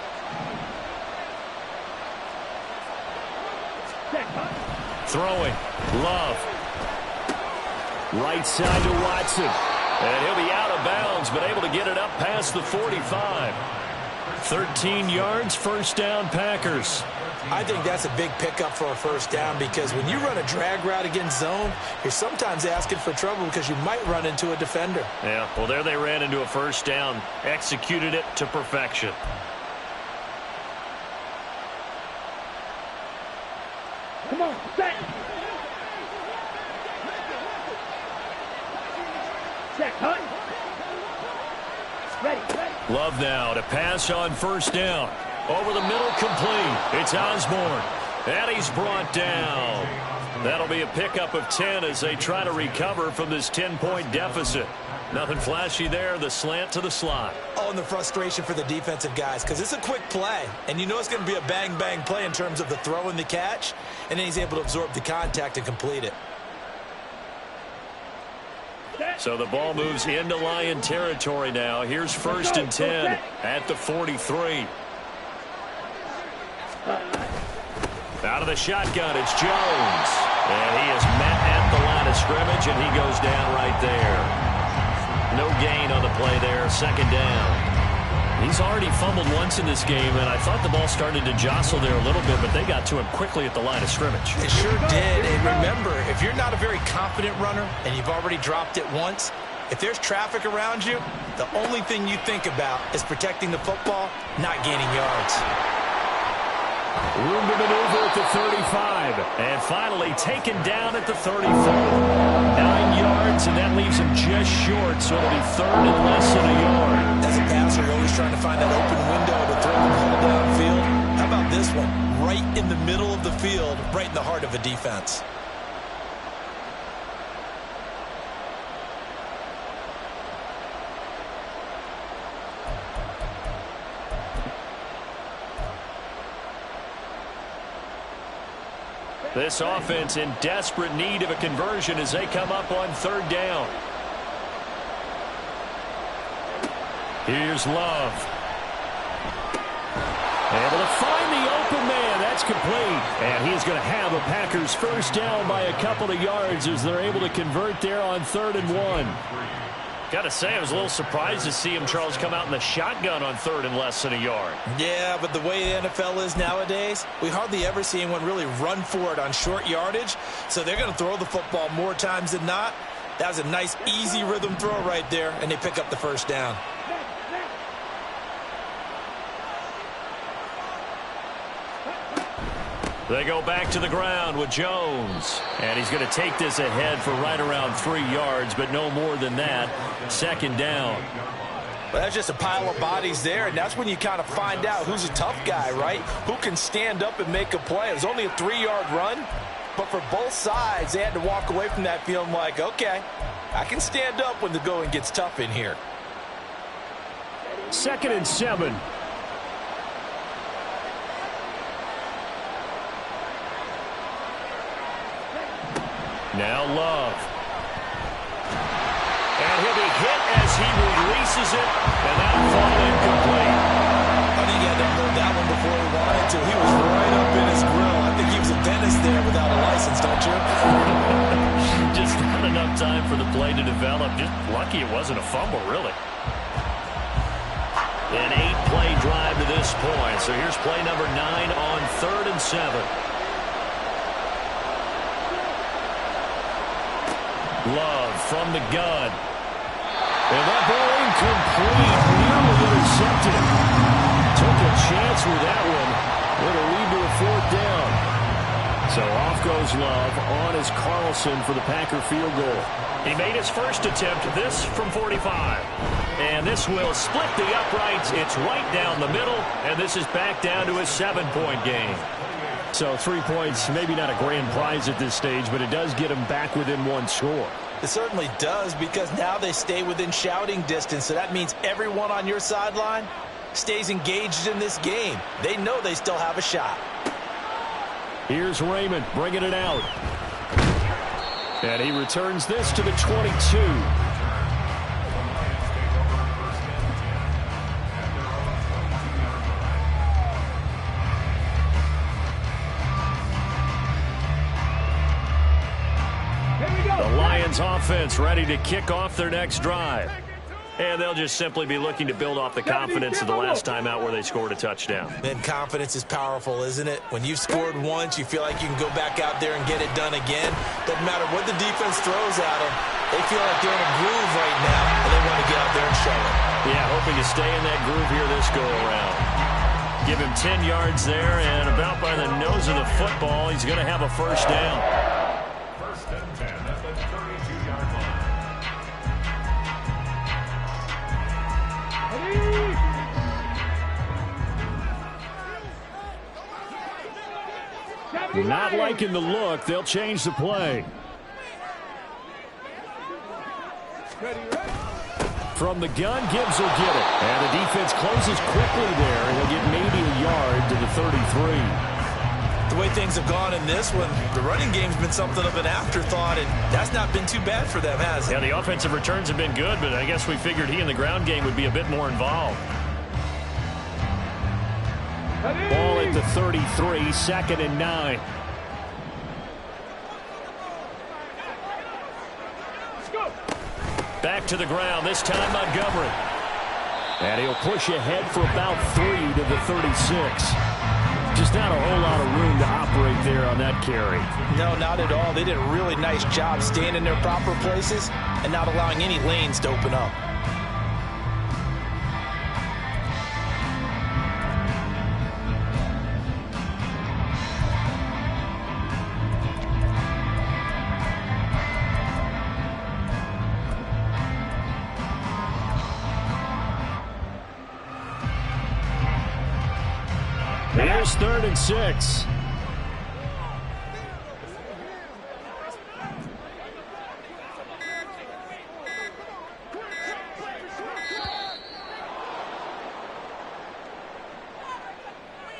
Throwing. Love. Right side to Watson. And he'll be out of bounds, but able to get it up past the 45. 13 yards, 1st down, Packers. I think that's a big pickup for a 1st down because when you run a drag route against zone, you're sometimes asking for trouble because you might run into a defender. Yeah, well, there they ran into a 1st down. Executed it to perfection. Come on, set. Check, hunt. Ready. Love now to pass on 1st down. Over the middle, complete. It's Osborne. And he's brought down. That'll be a pickup of 10 as they try to recover from this 10-point deficit. Nothing flashy there. The slant to the slot. Oh, and the frustration for the defensive guys because it's a quick play. And you know it's going to be a bang-bang play in terms of the throw and the catch. And then he's able to absorb the contact and complete it. So the ball moves into Lion territory now. Here's 1st and 10 at the 43. Out of the shotgun, it's Jones. And he is met at the line of scrimmage, and he goes down right there. No gain on the play there, 2nd down. He's already fumbled once in this game, and I thought the ball started to jostle there a little bit, but they got to him quickly at the line of scrimmage. It sure did. And remember, if you're not a very confident runner and you've already dropped it once, if there's traffic around you, the only thing you think about is protecting the football, not gaining yards. Room to maneuver at the 35. And finally taken down at the 34. 9 yards, and that leaves him just short, so it'll be 3rd and less than a yard. As a passer, you're always trying to find that open window to throw the ball downfield. How about this one? Right in the middle of the field, right in the heart of a defense. This offense in desperate need of a conversion as they come up on 3rd down. Here's Love. Able to find the open man. That's complete. And he's going to have a Packers 1st down by a couple of yards as they're able to convert there on 3rd and 1. Got to say, I was a little surprised to see him, Charles, come out in the shotgun on 3rd and less than a yard. Yeah, but the way the NFL is nowadays, we hardly ever see anyone really run for it on short yardage. So they're going to throw the football more times than not. That was a nice, easy rhythm throw right there, and they pick up the 1st down. They go back to the ground with Jones. And he's going to take this ahead for right around 3 yards, but no more than that. 2nd down. Well, that's just a pile of bodies there, and that's when you kind of find out who's a tough guy, right? Who can stand up and make a play. It was only a 3-yard run, but for both sides, they had to walk away from that feeling like, okay, I can stand up when the going gets tough in here. 2nd and 7. Now Love. And he'll be hit as he releases it, and that'll fall incomplete. I think he had to unload that one before he wanted to. He was right up in his grill. I think he was a dentist there without a license, don't you? Just not enough time for the play to develop. Just lucky it wasn't a fumble, really. An 8-play drive to this point. So here's play number 9 on 3rd and 7. Love from the gun. And that ball incomplete, nearly intercepted. Took a chance with that one. It'll lead to a 4th down. So off goes Love. On is Carlson for the Packer field goal. He made his first attempt, this from 45. And this will split the uprights. It's right down the middle, and this is back down to a 7-point game. So 3 points, maybe not a grand prize at this stage, but it does get them back within one score. It certainly does, because now they stay within shouting distance, so that means everyone on your sideline stays engaged in this game. They know they still have a shot. Here's Raymond bringing it out. And he returns this to the 22. The Lions offense ready to kick off their next drive. And they'll just simply be looking to build off the confidence of the last time out where they scored a touchdown. And confidence is powerful, isn't it? When you've scored once, you feel like you can go back out there and get it done again. Doesn't matter what the defense throws at them. They feel like they're in a groove right now, and they want to get out there and show it. Yeah, hoping to stay in that groove here this go-around. Give him 10 yards there, and about by the nose of the football, he's going to have a first down. First and 10 at the 32-yard line. Not liking the look. They'll change the play. From the gun, Gibbs will get it. And the defense closes quickly there, and he'll get maybe a yard to the 33. The way things have gone in this one, the running game's been something of an afterthought, and that's not been too bad for them, has it? Yeah, the offensive returns have been good, but I guess we figured he in the ground game would be a bit more involved. Ball at the 33, 2nd and 9. Back to the ground, this time Montgomery. And he'll push ahead for about 3 to the 36. Just not a whole lot of room to operate there on that carry. No, not at all. They did a really nice job staying in their proper places and not allowing any lanes to open up. Here's 3rd and 6.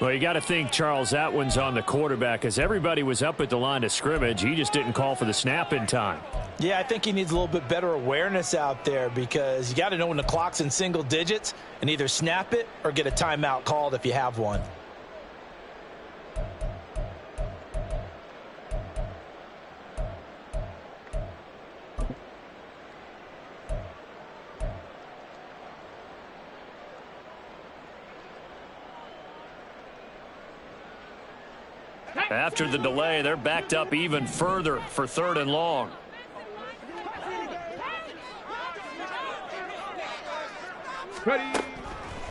Well, you got to think, Charles, that one's on the quarterback, as everybody was up at the line of scrimmage. He just didn't call for the snap in time. Yeah, I think he needs a little bit better awareness out there, because you got to know when the clock's in single digits and either snap it or get a timeout called if you have one. After the delay, they're backed up even further for 3rd and long. Ready.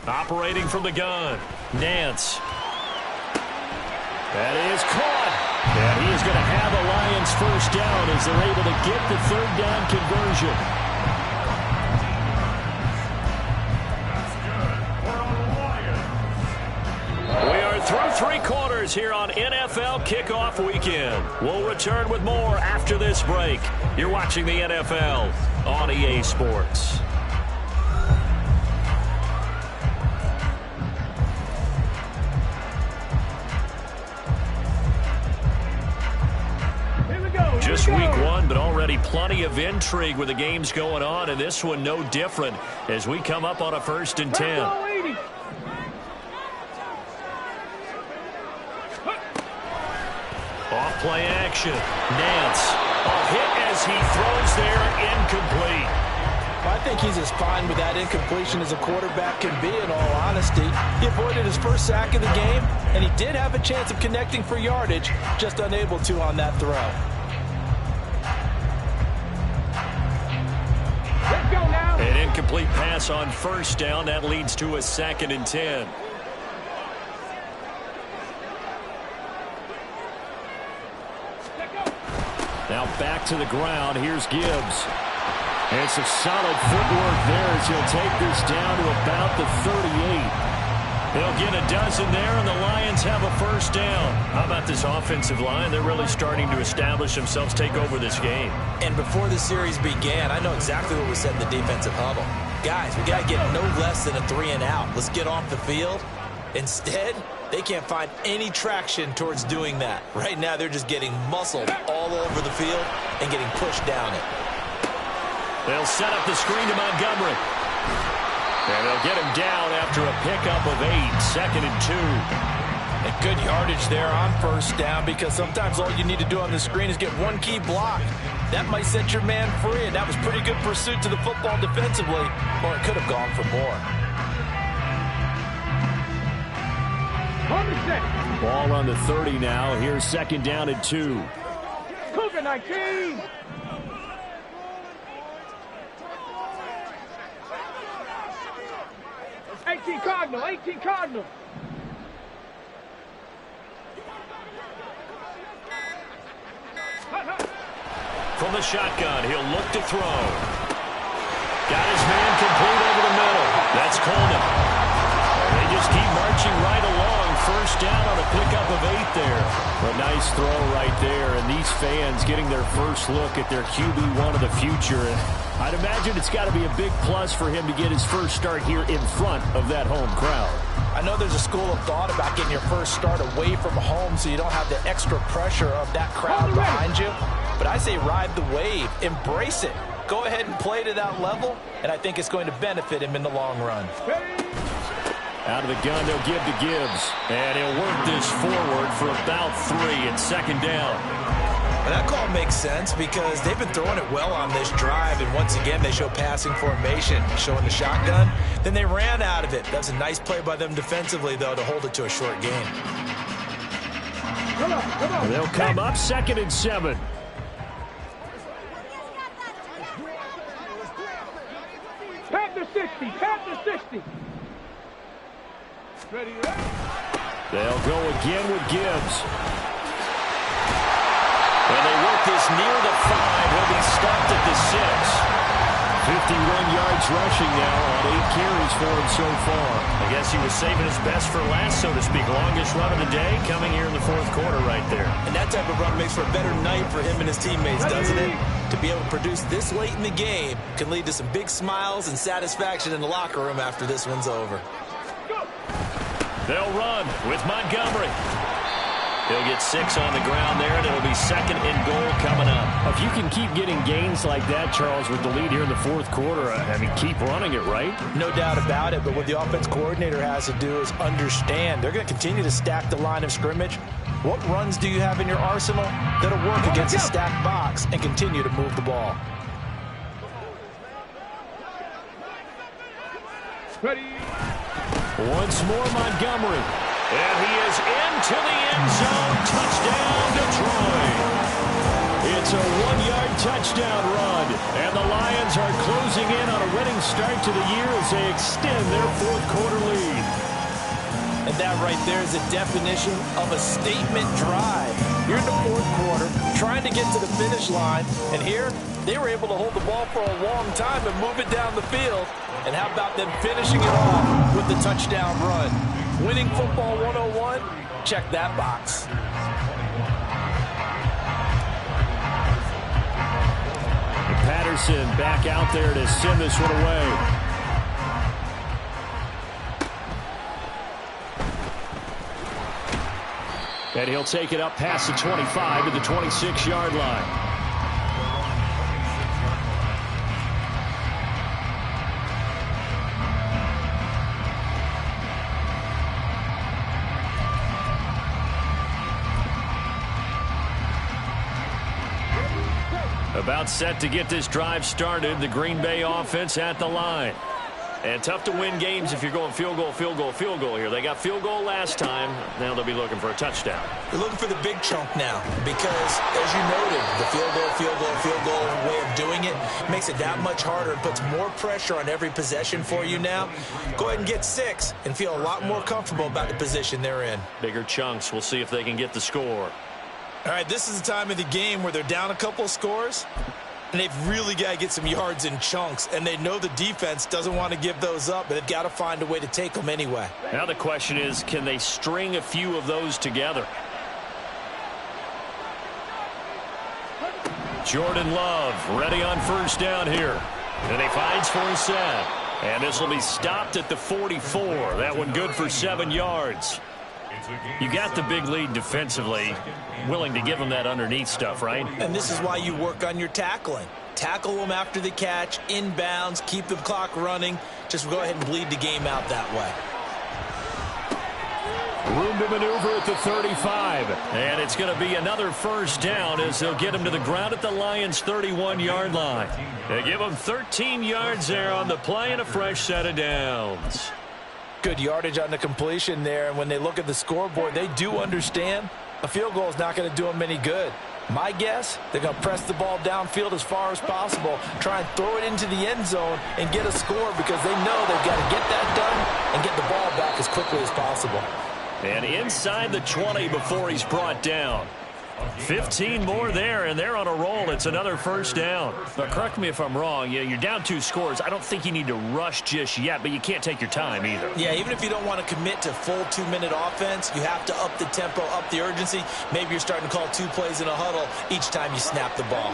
Operating from the gun, Nance. That is caught. And he is going to have a Lions first down as they're able to get the 3rd down conversion. Through 3 quarters here on NFL Kickoff Weekend. We'll return with more after this break. You're watching the NFL on EA Sports. Just week 1, but already plenty of intrigue with the games going on, and this one no different as we come up on a 1st and 10. Off play action. Nance. A hit as he throws there, incomplete. I think he's as fine with that incompletion as a quarterback can be, in all honesty. He avoided his first sack of the game, and he did have a chance of connecting for yardage, just unable to on that throw. Let's go now. An incomplete pass on 1st down. That leads to a 2nd and 10. Now back to the ground. Here's Gibbs. And some solid footwork there as he'll take this down to about the 38. They'll get a dozen there, and the Lions have a first down. How about this offensive line? They're really starting to establish themselves, take over this game. And before the series began, I know exactly what was said in the defensive huddle. Guys, we got to get no less than a 3-and-out. Let's get off the field. Instead, they can't find any traction towards doing that. Right now, they're just getting muscled all over the field and getting pushed down it. They'll set up the screen to Montgomery. And they'll get him down after a pickup of 8, 2nd and 2. And good yardage there on first down, because sometimes all you need to do on the screen is get one key block. That might set your man free, and that was pretty good pursuit to the football defensively. Well, it could have gone for more. Ball on the 30 now. Here's 2nd down and 2. Cougar 19. Cardinal, 18 Cardinal. From the shotgun, he'll look to throw. Got his man complete over the middle. That's Coleman. They just keep marching right along. First down on a pickup of 8 there. A nice throw right there, and these fans getting their first look at their QB1 of the future. I'd imagine it's got to be a big plus for him to get his first start here in front of that home crowd. I know there's a school of thought about getting your first start away from home so you don't have the extra pressure of that crowd behind you. But I say ride the wave. Embrace it. Go ahead and play to that level, and I think it's going to benefit him in the long run. Out of the gun, they'll give to Gibbs. And he'll work this forward for about 3 and 2nd down. And that call makes sense because they've been throwing it well on this drive, and once again they show passing formation, showing the shotgun. Then they ran out of it. That was a nice play by them defensively, though, to hold it to a short gain. Come on. They'll come up 2nd and 7. Panther 60, Panther 60. Ready, They'll go again with Gibbs. And they work this near the 5. He'll be stopped at the 6. 51 yards rushing now on 8 carries for him so far. I guess he was saving his best for last, so to speak. Longest run of the day coming here in the 4th quarter right there. And that type of run makes for a better night for him and his teammates, doesn't it? To be able to produce this late in the game can lead to some big smiles and satisfaction in the locker room after this one's over. They'll run with Montgomery. He'll get 6 on the ground there, and it'll be 2nd and goal coming up. If you can keep getting gains like that, Charles, with the lead here in the 4th quarter, I mean, keep running it, right? No doubt about it, but what the offense coordinator has to do is understand they're going to continue to stack the line of scrimmage. What runs do you have in your arsenal that'll work against a stacked box and continue to move the ball? Ready. Once more, Montgomery. And he is into the end zone. Touchdown, Detroit. It's a 1-yard touchdown run. And the Lions are closing in on a winning start to the year as they extend their 4th quarter lead. And that right there is a definition of a statement drive. You're in the 4th quarter, trying to get to the finish line. And here, they were able to hold the ball for a long time and move it down the field. And how about them finishing it off with the touchdown run? Winning football 101, check that box. Patterson back out there to send this one away. And he'll take it up past the 25 to the 26-yard line. About set to get this drive started. The Green Bay offense at the line. And tough to win games if you're going field goal, field goal, field goal here. They got field goal last time. Now they'll be looking for a touchdown. They're looking for the big chunk now because, as you noted, the field goal, field goal, field goal way of doing it makes it that much harder and puts more pressure on every possession for you now. Go ahead and get 6 and feel a lot more comfortable about the position they're in. Bigger chunks. We'll see if they can get the score. All right, this is the time of the game where they're down a couple of scores, And they've really got to get some yards in chunks, and they know the defense doesn't want to give those up, but they've got to find a way to take them anyway. Now the question is, can they string a few of those together? Jordan Love ready on first down here. And he finds Forsett. And this will be stopped at the 44. That one good for 7 yards. You got the big lead defensively. Willing to give them that underneath stuff, right? And this is why you work on your tackling. Tackle them after the catch, inbounds, keep the clock running. Just go ahead and bleed the game out that way. Room to maneuver at the 35. And it's going to be another first down as they'll get him to the ground at the Lions' 31-yard line. They give him 13 yards there on the play and a fresh set of downs. Good yardage on the completion there. And when they look at the scoreboard, they do understand a field goal is not going to do them any good. My guess, they're going to press the ball downfield as far as possible, try and throw it into the end zone and get a score because they know they've got to get that done and get the ball back as quickly as possible. And inside the 20 before he's brought down. 15 more there, and they're on a roll. It's another first down. But correct me if I'm wrong. You're down 2 scores. I don't think you need to rush just yet, but you can't take your time either. Yeah, even if you don't want to commit to full 2-minute offense, you have to up the tempo, up the urgency. Maybe you're starting to call 2 plays in a huddle each time you snap the ball.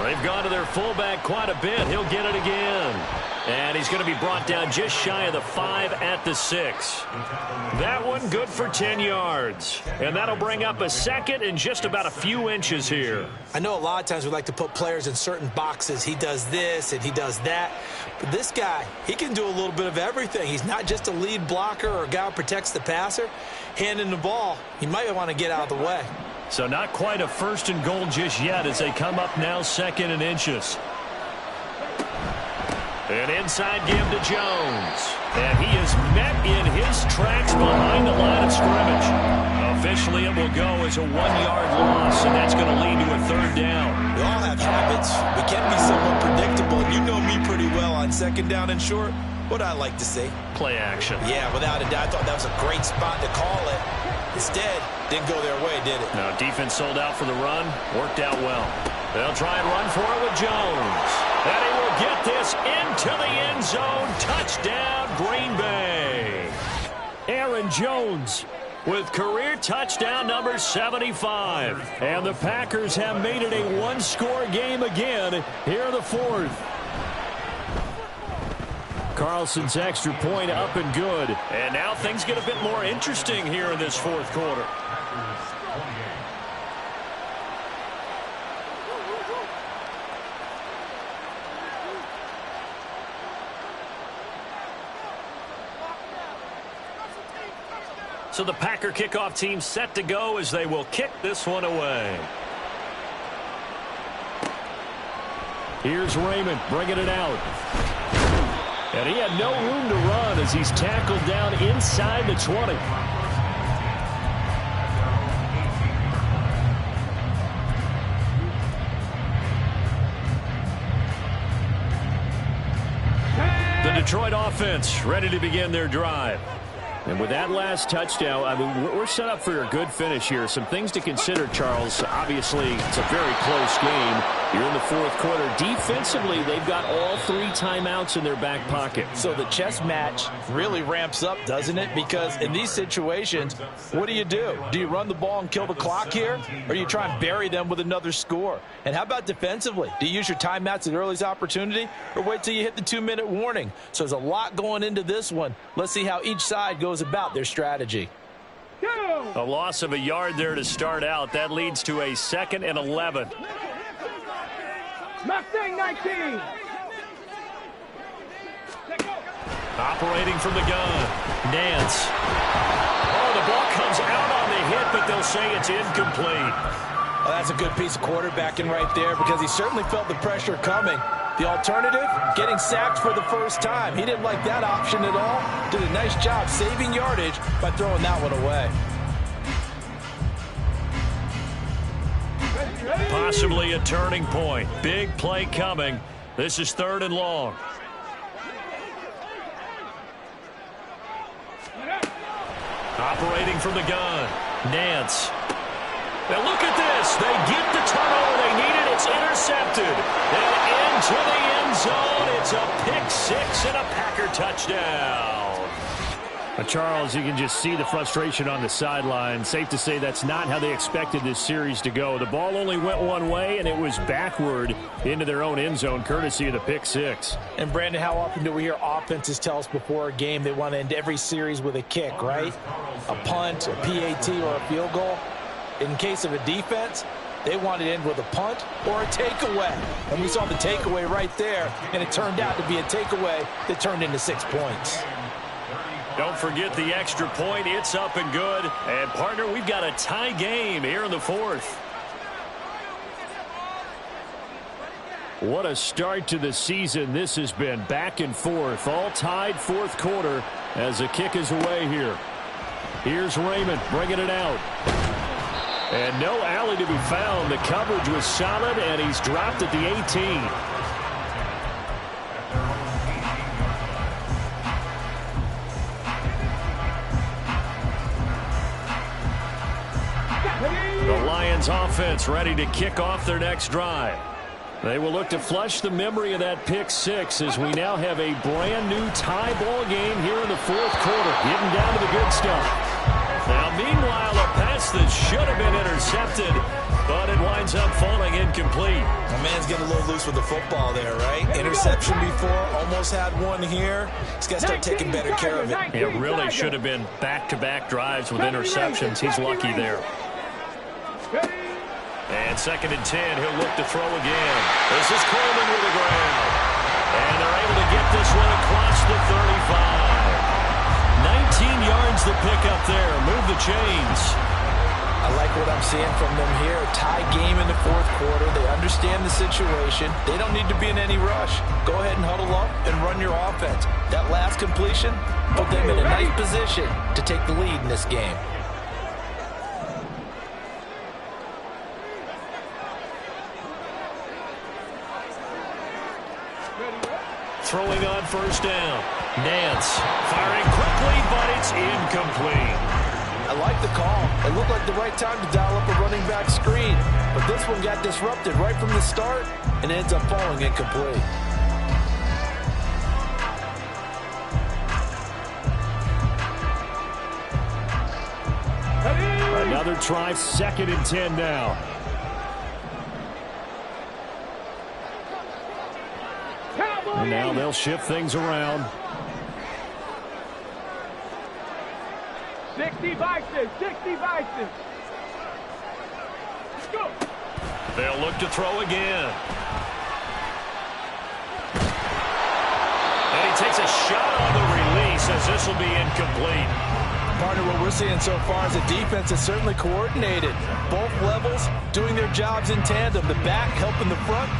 They've gone to their fullback quite a bit. He'll get it again. And he's going to be brought down just shy of the 5 at the 6. That one good for 10 yards. And that'll bring up a second and just about a few inches here. I know a lot of times we like to put players in certain boxes. He does this and he does that. But this guy, he can do a little bit of everything. He's not just a lead blocker or a guy who protects the passer. Handing the ball, he might want to get out of the way. So not quite a first and goal just yet as they come up now 2nd and inches. An inside give to Jones. And he is met in his tracks behind the line of scrimmage. Officially, it will go as a 1-yard loss, and that's going to lead to a 3rd down. We all have habits. We can be somewhat predictable. You know me pretty well on 2nd down and short. What I like to see? Play action. Yeah, without a doubt. I thought that was a great spot to call it. Instead, didn't go their way, did it? No, defense sold out for the run. Worked out well. They'll try and run for it with Jones. And he will get this into the end zone. Touchdown, Green Bay. Aaron Jones with career touchdown number 75. And the Packers have made it a 1-score game again here in the 4th. Carlson's extra point up and good. And now things get a bit more interesting here in this 4th quarter. So the Packer kickoff team set to go as they will kick this one away. Here's Raymond bringing it out. And he had no room to run as he's tackled down inside the 20. The Detroit offense ready to begin their drive. And with that last touchdown, I mean, we're set up for a good finish here. Some things to consider, Charles. Obviously, it's a very close game. You're in the 4th quarter. Defensively, they've got all 3 timeouts in their back pocket. So the chess match really ramps up, doesn't it? Because in these situations, what do? Do you run the ball and kill the clock here? Or do you try and bury them with another score? And how about defensively? Do you use your timeouts at earliest opportunity? Or wait till you hit the 2-minute warning? So there's a lot going into this one. Let's see how each side goes about their strategy. A loss of a yard there to start out. That leads to a 2nd and 11. Mustang 19. Operating from the gun. Nance. Oh, the ball comes out on the hit, but they'll say it's incomplete. Well, that's a good piece of quarterbacking right there because he certainly felt the pressure coming. The alternative, getting sacked for the first time. He didn't like that option at all. Did a nice job saving yardage by throwing that one away. Possibly a turning point. Big play coming. This is 3rd and long. Operating from the gun. Nance. Now look at this. They get the turnover they needed. It's intercepted. And into the end zone. It's a pick six and a Packer touchdown. Charles, you can just see the frustration on the sideline. Safe to say that's not how they expected this series to go. The ball only went one way, and it was backward into their own end zone, courtesy of the pick six. And, Brandon, how often do we hear offenses tell us before a game they want to end every series with a kick, right? A punt, a PAT, or a field goal. In case of a defense, they want to end with a punt or a takeaway. And we saw the takeaway right there, and it turned out to be a takeaway that turned into 6 points. Don't forget the extra point. It's up and good. And, partner, we've got a tie game here in the fourth. What a start to the season this has been. Back and forth, all tied fourth quarter as the kick is away here. Here's Raymond bringing it out. And no alley to be found. The coverage was solid, and he's dropped at the 18. The Lions offense ready to kick off their next drive. They will look to flush the memory of that pick six as we now have a brand new tie ball game here in the fourth quarter. Getting down to the good stuff. Now, meanwhile, a pass that should have been intercepted, but it winds up falling incomplete. My man's getting a little loose with the football there, right? Interception before, almost had one here. He's got to start taking better care of it. It really should have been back-to-back drives with interceptions. He's lucky there. And 2nd and 10, he'll look to throw again. This is Coleman with the ground. And they're able to get this one across the 35. 19 yards to pick up there. Move the chains. I like what I'm seeing from them here. Tie game in the fourth quarter. They understand the situation. They don't need to be in any rush. Go ahead and huddle up and run your offense. That last completion put them in a nice position to take the lead in this game. Throwing on first down. Nance firing quickly, but it's incomplete. I like the call. It looked like the right time to dial up a running back screen. But this one got disrupted right from the start and ends up falling incomplete. Another try, 2nd and 10 now. And now they'll shift things around. 60 vices, 60 vices. Let's go. They'll look to throw again. And he takes a shot on the release as this will be incomplete. Partner, what we're seeing so far is a defense that's certainly coordinated. Both levels doing their jobs in tandem. The back helping the front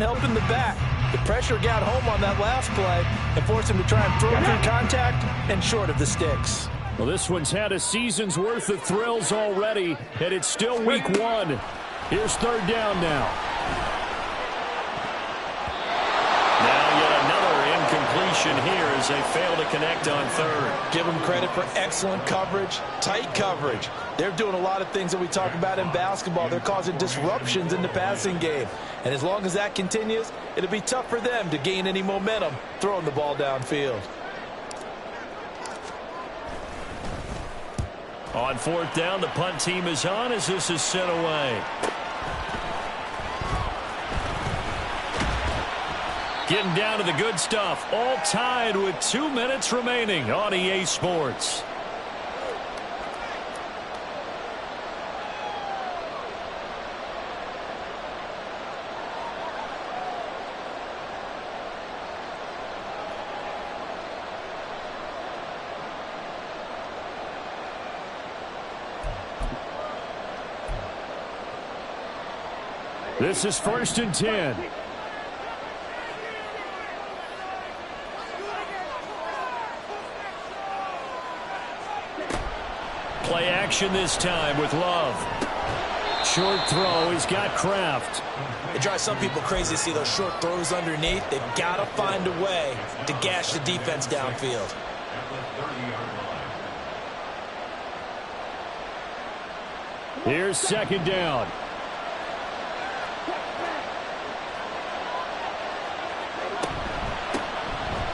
helping the back. The pressure got home on that last play and forced him to try and throw through contact and short of the sticks. Well, this one's had a season's worth of thrills already, and it's still week one. Here's 3rd down now. Now yet another incompletion here as they fail to connect on 3rd. Give them credit for excellent coverage, tight coverage. They're doing a lot of things that we talk about in basketball. They're causing disruptions in the passing game. And as long as that continues, it'll be tough for them to gain any momentum throwing the ball downfield. On 4th down, the punt team is on as this is sent away. Getting down to the good stuff. All tied with 2 minutes remaining on EA Sports. This is 1st and 10. Play action this time with Love. Short throw. He's got Kraft. It drives some people crazy to see those short throws underneath. They've got to find a way to gash the defense downfield. Here's second down.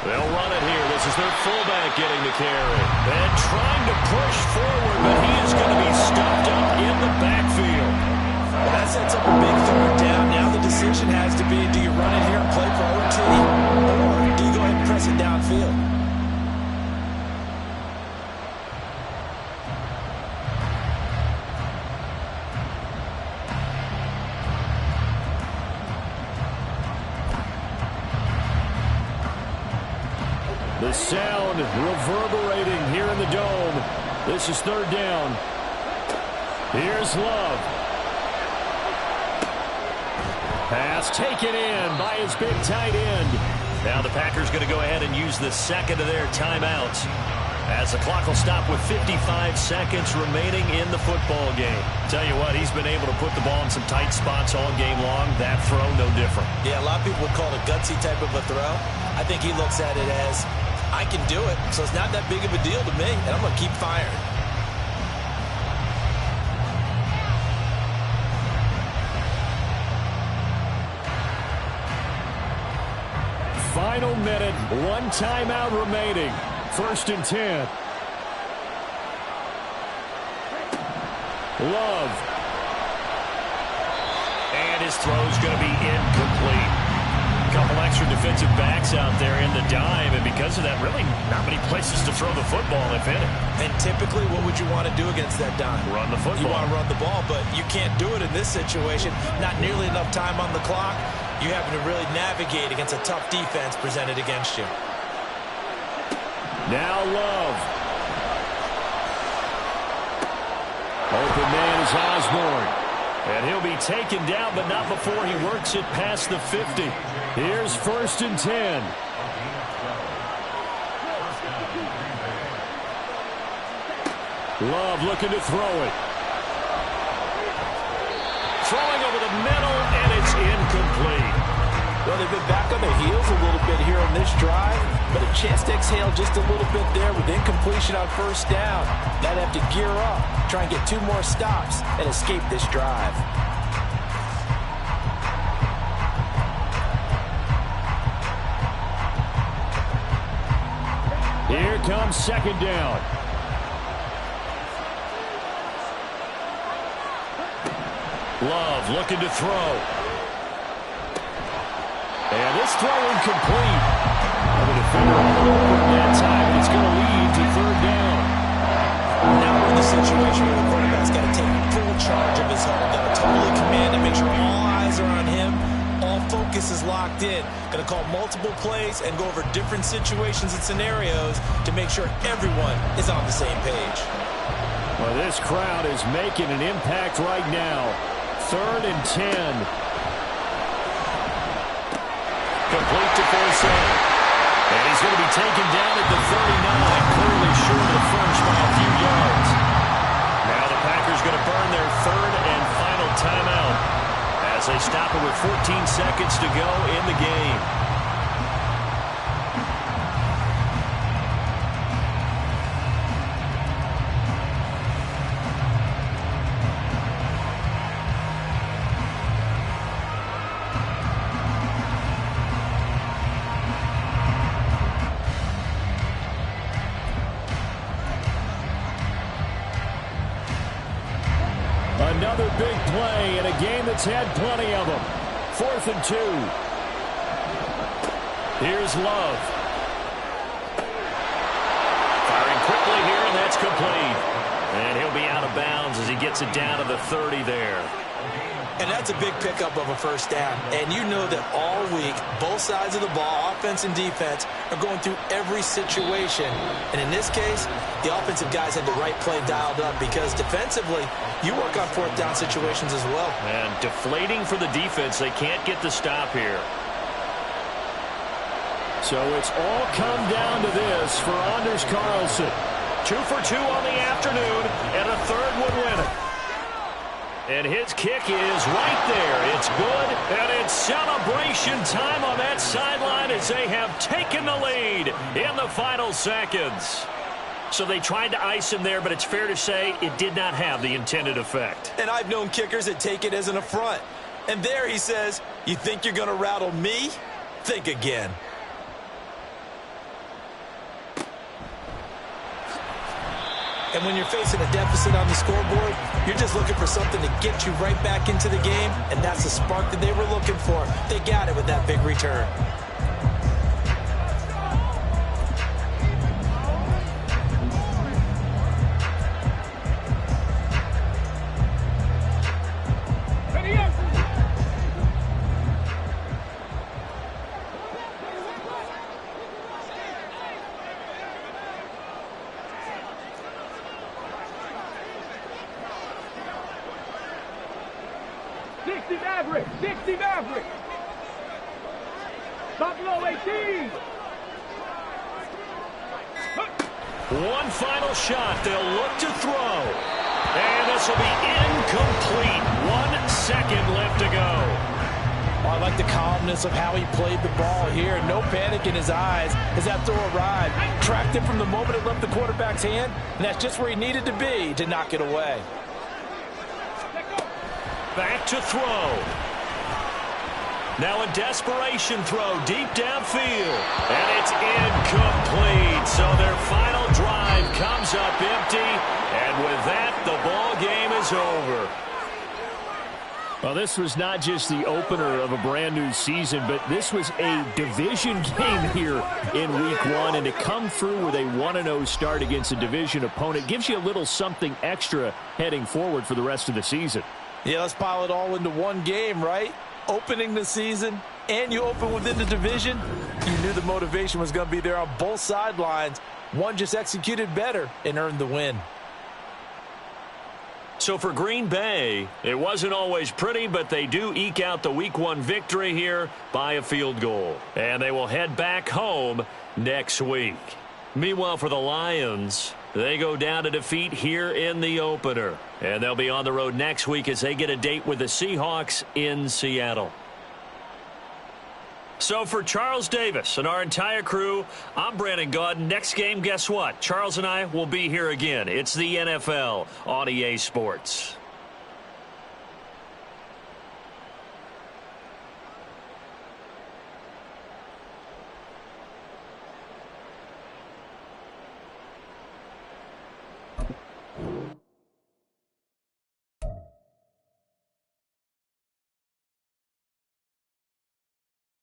They'll run it here. This is their fullback getting the carry. And trying to push forward, but he is going to be stuffed up in the backfield. Well, that sets up a big third down. Now the decision has to be, do you run it here and play for OT, or do you go ahead and press it downfield? The sound reverberating here in the dome. This is third down. Here's Love. Pass taken in by his big tight end. Now the Packers going to go ahead and use the second of their timeouts, as the clock will stop with 55 seconds remaining in the football game. Tell you what, he's been able to put the ball in some tight spots all game long. That throw, no different. Yeah, a lot of people would call it a gutsy type of a throw. I think he looks at it as, I can do it, so it's not that big of a deal to me, and I'm going to keep firing. Final minute, one timeout remaining. First and 10. Love. And his throw's going to be incomplete. A couple extra defensive backs out there in the dime, and because of that, really not many places to throw the football, if any. And typically, what would you want to do against that dime? Run the football. You want to run the ball, but you can't do it in this situation. Not nearly enough time on the clock. You having to really navigate against a tough defense presented against you. Now Love. Open man is Osborne. And he'll be taken down, but not before he works it past the 50. Here's first and 10. Love looking to throw it. Throwing over the middle, and it's incomplete. Well, they've been back on their heels a little bit here on this drive, but a chance to exhale just a little bit there with incompletion on first down. Now they have to gear up, try and get 2 more stops, and escape this drive. Here comes second down. Love looking to throw. And this throw incomplete. And the defender open that time, and it's going to lead to third down. Now we're in the situation where the quarterback's got to take full charge of his home. Got to totally command and make sure all eyes are on him. All focus is locked in. Going to call multiple plays and go over different situations and scenarios to make sure everyone is on the same page. Well, this crowd is making an impact right now. Third and 10. Complete to Forsythe. And he's going to be taken down at the 39, clearly short of the first by a few yards. Now the Packers going to burn their third and final timeout as they stop it with 14 seconds to go in the game. Another big play in a game that's had plenty of them. 4th and 2. Here's Love. Firing quickly here, and that's complete. And he'll be out of bounds as he gets it down to the 30 there. And that's a big pickup of a first down. And you know that all week, both sides of the ball, offense and defense, are going through every situation. And in this case, the offensive guys had the right play dialed up because defensively, you work on 4th down situations as well. And deflating for the defense. They can't get the stop here. So it's all come down to this for Anders Carlson. 2 for 2 on the afternoon, and a third would win it. And his kick is right there. It's good, and it's celebration time on that sideline as they have taken the lead in the final seconds. So they tried to ice him there, but it's fair to say it did not have the intended effect. And I've known kickers that take it as an affront. And there he says, you think you're going to rattle me? Think again. And when you're facing a deficit on the scoreboard, you're just looking for something to get you right back into the game, and that's the spark that they were looking for. They got it with that big return. Maverick, 60 Maverick. Buffalo 18. One final shot. They'll look to throw. And this will be incomplete. 1 second left to go. Oh, I like the calmness of how he played the ball here. No panic in his eyes as that throw arrived. Tracked it from the moment it left the quarterback's hand, and that's just where he needed to be to knock it away. Back to throw. Now a desperation throw deep downfield. And it's incomplete. So their final drive comes up empty. And with that, the ball game is over. Well, this was not just the opener of a brand new season, but this was a division game here in week 1. And to come through with a 1-0 start against a division opponent gives you a little something extra heading forward for the rest of the season. Yeah, let's pile it all into one game, right? Opening the season, and you open within the division. You knew the motivation was going to be there on both sidelines. One just executed better and earned the win. So for Green Bay, it wasn't always pretty, but they do eke out the week 1 victory here by a field goal. And they will head back home next week. Meanwhile, for the Lions, they go down to defeat here in the opener. And they'll be on the road next week as they get a date with the Seahawks in Seattle. So for Charles Davis and our entire crew, I'm Brandon Gaudin. Next game, guess what? Charles and I will be here again. It's the NFL on EA Sports.